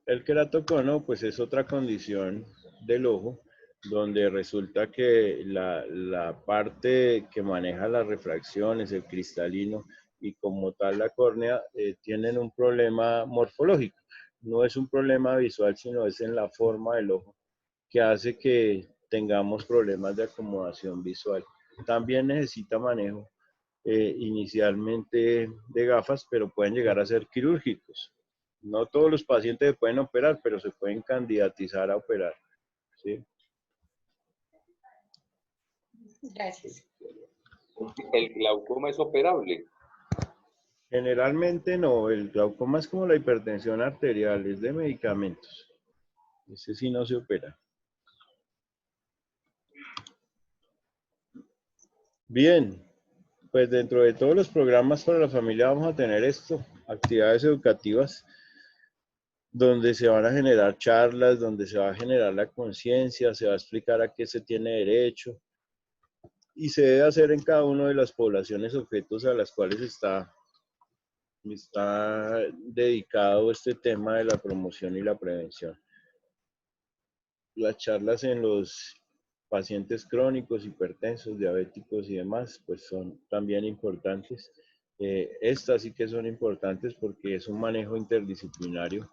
El queratocono, pues es otra condición del ojo, donde resulta que la parte que maneja las refracciones, el cristalino y como tal la córnea, tienen un problema morfológico. No es un problema visual, sino es en la forma del ojo, que hace que tengamos problemas de acomodación visual. También necesita manejo inicialmente de gafas, pero pueden llegar a ser quirúrgicos. No todos los pacientes se pueden operar, pero se pueden candidatizar a operar, ¿sí? Gracias. ¿El glaucoma es operable? Generalmente no, el glaucoma es como la hipertensión arterial, es de medicamentos. Ese sí no se opera. Bien, pues dentro de todos los programas para la familia vamos a tener esto, actividades educativas, donde se van a generar charlas, donde se va a generar la conciencia, se va a explicar a qué se tiene derecho, y se debe hacer en cada una de las poblaciones objetos a las cuales está dedicado este tema de la promoción y la prevención. Las charlas en los pacientes crónicos, hipertensos, diabéticos y demás, pues son también importantes. Estas sí que son importantes porque es un manejo interdisciplinario.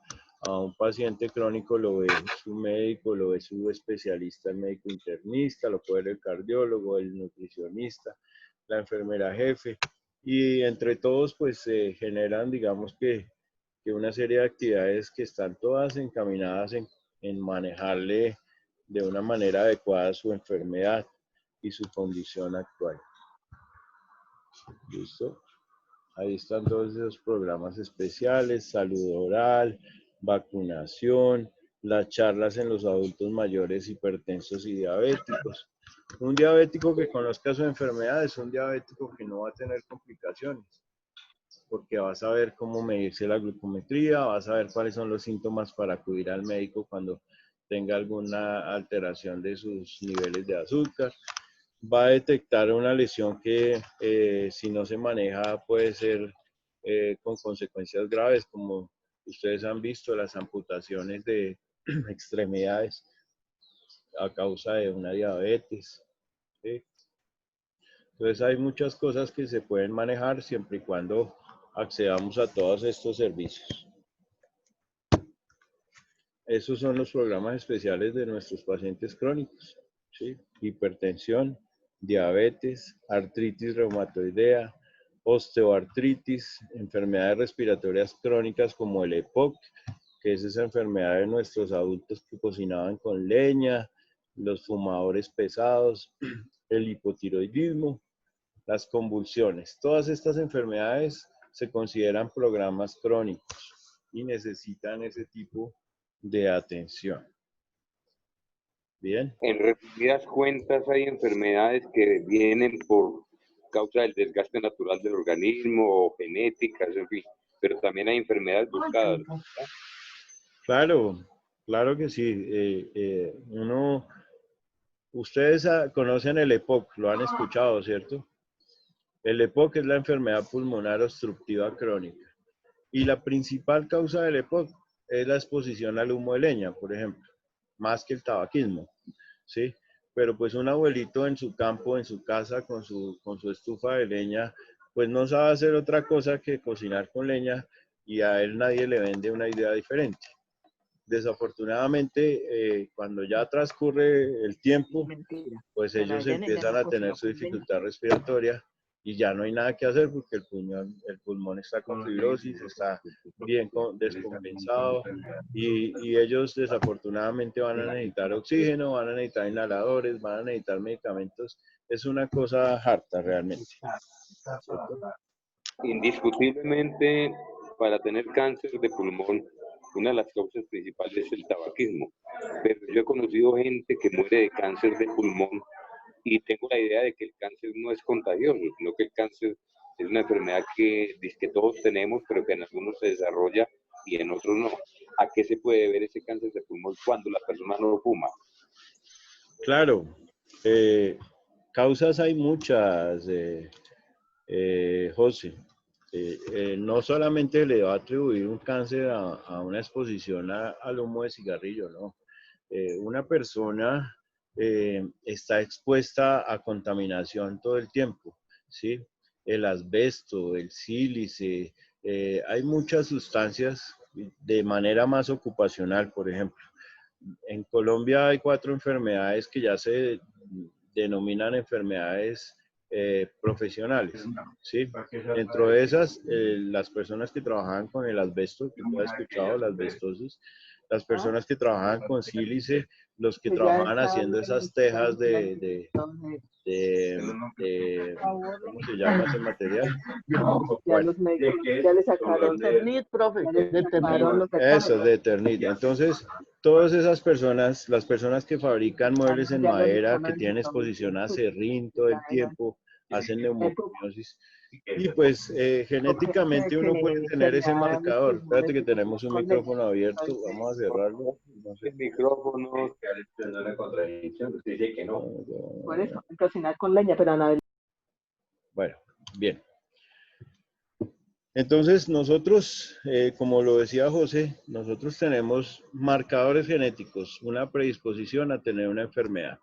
A un paciente crónico lo ve su médico, lo ve su especialista, el médico internista, lo puede ver el cardiólogo, el nutricionista, la enfermera jefe, y entre todos pues se generan, digamos que una serie de actividades que están todas encaminadas en manejarle de una manera adecuada su enfermedad y su condición actual. ¿Listo? Ahí están todos esos programas especiales, salud oral, vacunación, las charlas en los adultos mayores hipertensos y diabéticos. Un diabético que conozca su enfermedad es un diabético que no va a tener complicaciones, porque va a saber cómo medirse la glucometría, va a saber cuáles son los síntomas para acudir al médico cuando tenga alguna alteración de sus niveles de azúcar. Va a detectar una lesión que si no se maneja puede ser con consecuencias graves, como ustedes han visto, las amputaciones de extremidades a causa de una diabetes, ¿sí? Entonces hay muchas cosas que se pueden manejar siempre y cuando accedamos a todos estos servicios. Esos son los programas especiales de nuestros pacientes crónicos, ¿sí? Hipertensión, diabetes, artritis reumatoidea, osteoartritis, enfermedades respiratorias crónicas como el EPOC, que es esa enfermedad de nuestros adultos que cocinaban con leña, los fumadores pesados, el hipotiroidismo, las convulsiones. Todas estas enfermedades se consideran programas crónicos y necesitan ese tipo de atención. Bien. En resumidas cuentas, hay enfermedades que vienen por causa del desgaste natural del organismo, o genéticas, en fin, pero también hay enfermedades buscadas, ¿verdad? Claro, claro que sí. Ustedes conocen el EPOC, lo han escuchado, ¿cierto? El EPOC es la enfermedad pulmonar obstructiva crónica. Y la principal causa del EPOC es la exposición al humo de leña, por ejemplo, más que el tabaquismo, ¿sí? Pero pues un abuelito en su campo, en su casa, con su estufa de leña, pues no sabe hacer otra cosa que cocinar con leña y a él nadie le vende una idea diferente. Desafortunadamente, cuando ya transcurre el tiempo, pues ellos empiezan a tener su dificultad respiratoria y ya no hay nada que hacer porque el pulmón está con fibrosis, está bien descompensado y ellos desafortunadamente van a necesitar oxígeno, van a necesitar inhaladores, van a necesitar medicamentos. Es una cosa harta realmente, ¿cierto? Indiscutiblemente, para tener cáncer de pulmón, una de las causas principales es el tabaquismo. Pero yo he conocido gente que muere de cáncer de pulmón y tengo la idea de que el cáncer no es contagioso, sino que el cáncer es una enfermedad que todos tenemos, pero que en algunos se desarrolla y en otros no. ¿A qué se puede ver ese cáncer de pulmón cuando la persona no fuma? Claro, causas hay muchas, José. No solamente le va a atribuir un cáncer a una exposición al humo de cigarrillo, no. Una persona está expuesta a contaminación todo el tiempo, ¿sí? El asbesto, el sílice, hay muchas sustancias de manera más ocupacional, por ejemplo. en Colombia hay 4 enfermedades que ya se denominan enfermedades profesionales, ¿sí? Dentro de esas, las personas que trabajan con el asbesto, que tú has escuchado, la asbestosis, las personas que trabajan con sílice, los que trabajan haciendo esas tejas ¿cómo se llama ese material? Ya los médicos, ya le sacaron Ternit, profe, de Ternit. Eso, de Eternit. Entonces, todas esas personas, las personas que fabrican muebles en madera, que tienen exposición a serrín todo el tiempo, hacen neumoconiosis. Y pues genéticamente uno puede tener ese marcador. Espérate que tenemos un micrófono abierto, vamos a cerrarlo. No sé. El micrófono. No es la contradicción, usted dice que no. Por eso, cocinar con leña, pero nada. Bueno, bien. Entonces nosotros, como lo decía José, nosotros tenemos marcadores genéticos, una predisposición a tener una enfermedad,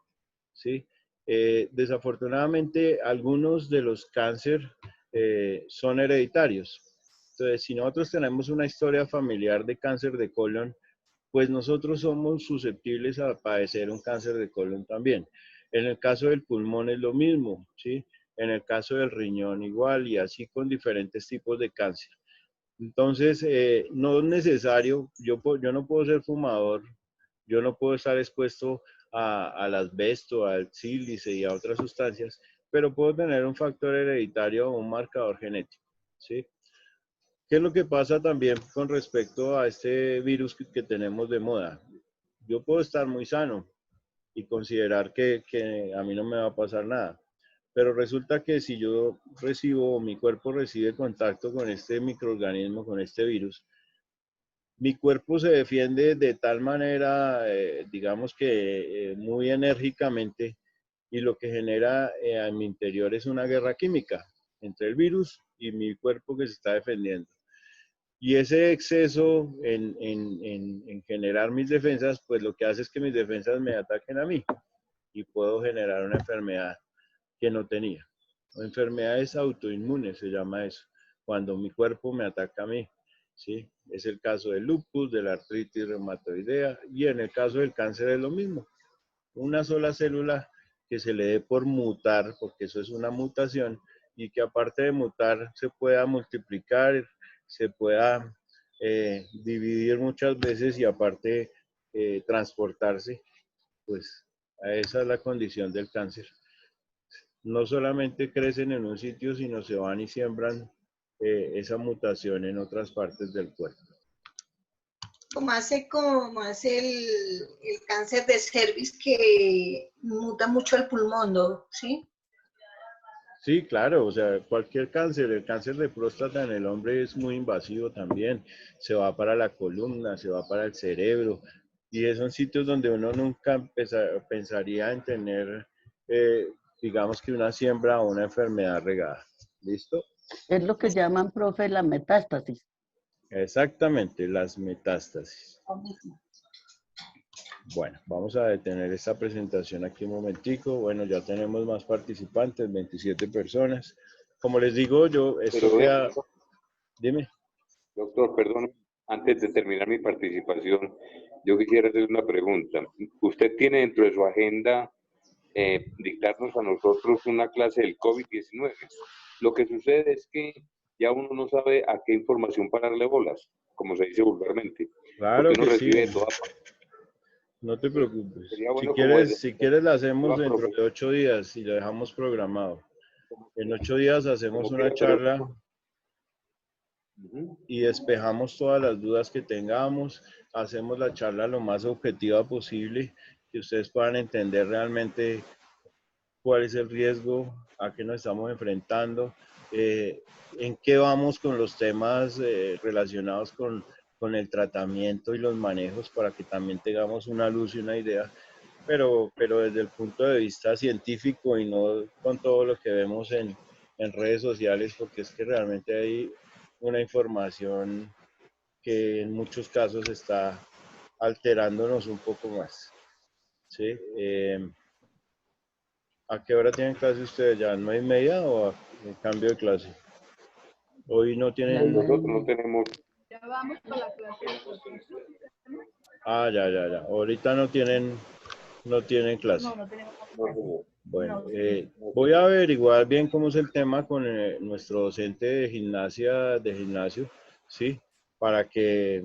¿sí? Desafortunadamente, algunos de los cánceres son hereditarios. Entonces, si nosotros tenemos una historia familiar de cáncer de colon, pues nosotros somos susceptibles a padecer un cáncer de colon también. En el caso del pulmón es lo mismo, ¿sí? En el caso del riñón igual y así con diferentes tipos de cáncer. Entonces, no es necesario, yo no puedo ser fumador, yo no puedo estar expuesto al asbesto, al sílice y a otras sustancias, pero puedo tener un factor hereditario o un marcador genético, ¿sí? ¿Qué es lo que pasa también con respecto a este virus que tenemos de moda? Yo puedo estar muy sano y considerar que a mí no me va a pasar nada, pero resulta que si yo recibo, mi cuerpo recibe contacto con este microorganismo, con este virus, mi cuerpo se defiende de tal manera, digamos que muy enérgicamente, y lo que genera en mi interior es una guerra química entre el virus y mi cuerpo que se está defendiendo. Y ese exceso en generar mis defensas, pues lo que hace es que mis defensas me ataquen a mí y puedo generar una enfermedad que no tenía. Enfermedades autoinmunes se llama eso, cuando mi cuerpo me ataca a mí, ¿sí? Es el caso del lupus, de la artritis reumatoidea, y en el caso del cáncer es lo mismo. Una sola célula que se le dé por mutar, porque eso es una mutación, y que aparte de mutar se pueda multiplicar, se pueda dividir muchas veces y aparte transportarse, pues esa es la condición del cáncer. No solamente crecen en un sitio, sino se van y siembran esa mutación en otras partes del cuerpo. Como hace el cáncer de cervix que muta mucho el pulmón, ¿no? ¿Sí? Sí, claro, o sea, cualquier cáncer, el cáncer de próstata en el hombre es muy invasivo también, se va para la columna, se va para el cerebro, y son sitios donde uno nunca pensaría en tener, digamos que una siembra o una enfermedad regada. ¿Listo? Es lo que llaman, profe, la metástasis. Exactamente, las metástasis. Bueno, vamos a detener esta presentación aquí un momentico. Bueno, ya tenemos más participantes, 27 personas. Como les digo, esto queda... Dime. Doctor, perdón, antes de terminar mi participación, yo quisiera hacer una pregunta. ¿Usted tiene dentro de su agenda dictarnos a nosotros una clase del COVID-19? Lo que sucede es que ya uno no sabe a qué información pararle bolas, como se dice vulgarmente. Claro porque uno que recibe sí. toda parte. No te preocupes. Bueno, Si quieres la hacemos dentro de 8 días y lo dejamos programado. En 8 días hacemos una charla y despejamos todas las dudas que tengamos. Hacemos la charla lo más objetiva posible, que ustedes puedan entender realmente cuál es el riesgo, a qué nos estamos enfrentando, en qué vamos con los temas relacionados con el tratamiento y los manejos para que también tengamos una luz y una idea, pero desde el punto de vista científico y no con todo lo que vemos en redes sociales, porque es que realmente hay una información que en muchos casos está alterándonos un poco más. ¿Sí? ¿A qué hora tienen clase ustedes? ¿Ya 9:30 o en cambio de clase? Hoy no tienen... Nosotros no tenemos... Ya vamos para la clase. Ah, ya. Ahorita no tienen clase. No, no tenemos. Bueno, voy a averiguar bien cómo es el tema con nuestro docente de gimnasio, ¿sí? Para que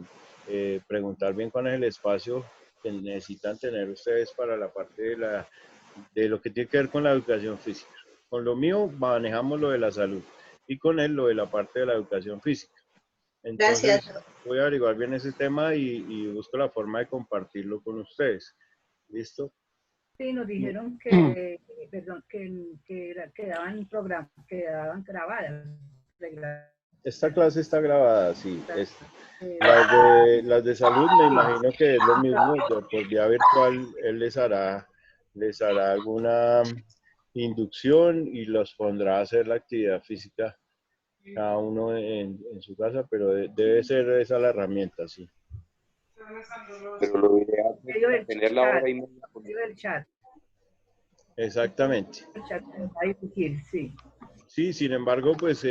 preguntar bien cuál es el espacio que necesitan tener ustedes para la parte de lo que tiene que ver con la educación física. Con lo mío manejamos lo de la salud y con él lo de la parte de la educación física. Entonces, voy a averiguar bien ese tema y busco la forma de compartirlo con ustedes. ¿Listo? Sí, nos dijeron que, perdón, quedaban programas, quedaban grabadas. Esta clase está grabada, sí. Las de salud me imagino que es lo mismo. Por vía virtual él les hará alguna inducción y los pondrá a hacer la actividad física cada uno en su casa, pero debe ser esa la herramienta, sí. Pero lo ideal es tener la hora y media. El chat. Exactamente. El chat va a discutir, sí. Sí, sin embargo, pues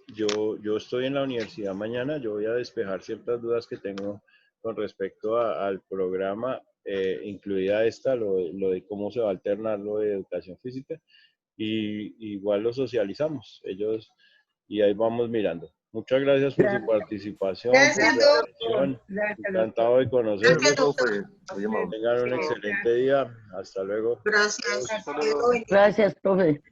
yo estoy en la universidad mañana, yo voy a despejar ciertas dudas que tengo con respecto al programa, incluida esta, lo de cómo se va a alternar lo de educación física, y igual lo socializamos, y ahí vamos mirando. Muchas gracias por su participación, por su atención. Encantado de conocerlos. Tengan un excelente día. Hasta luego. Gracias. Gracias, profe.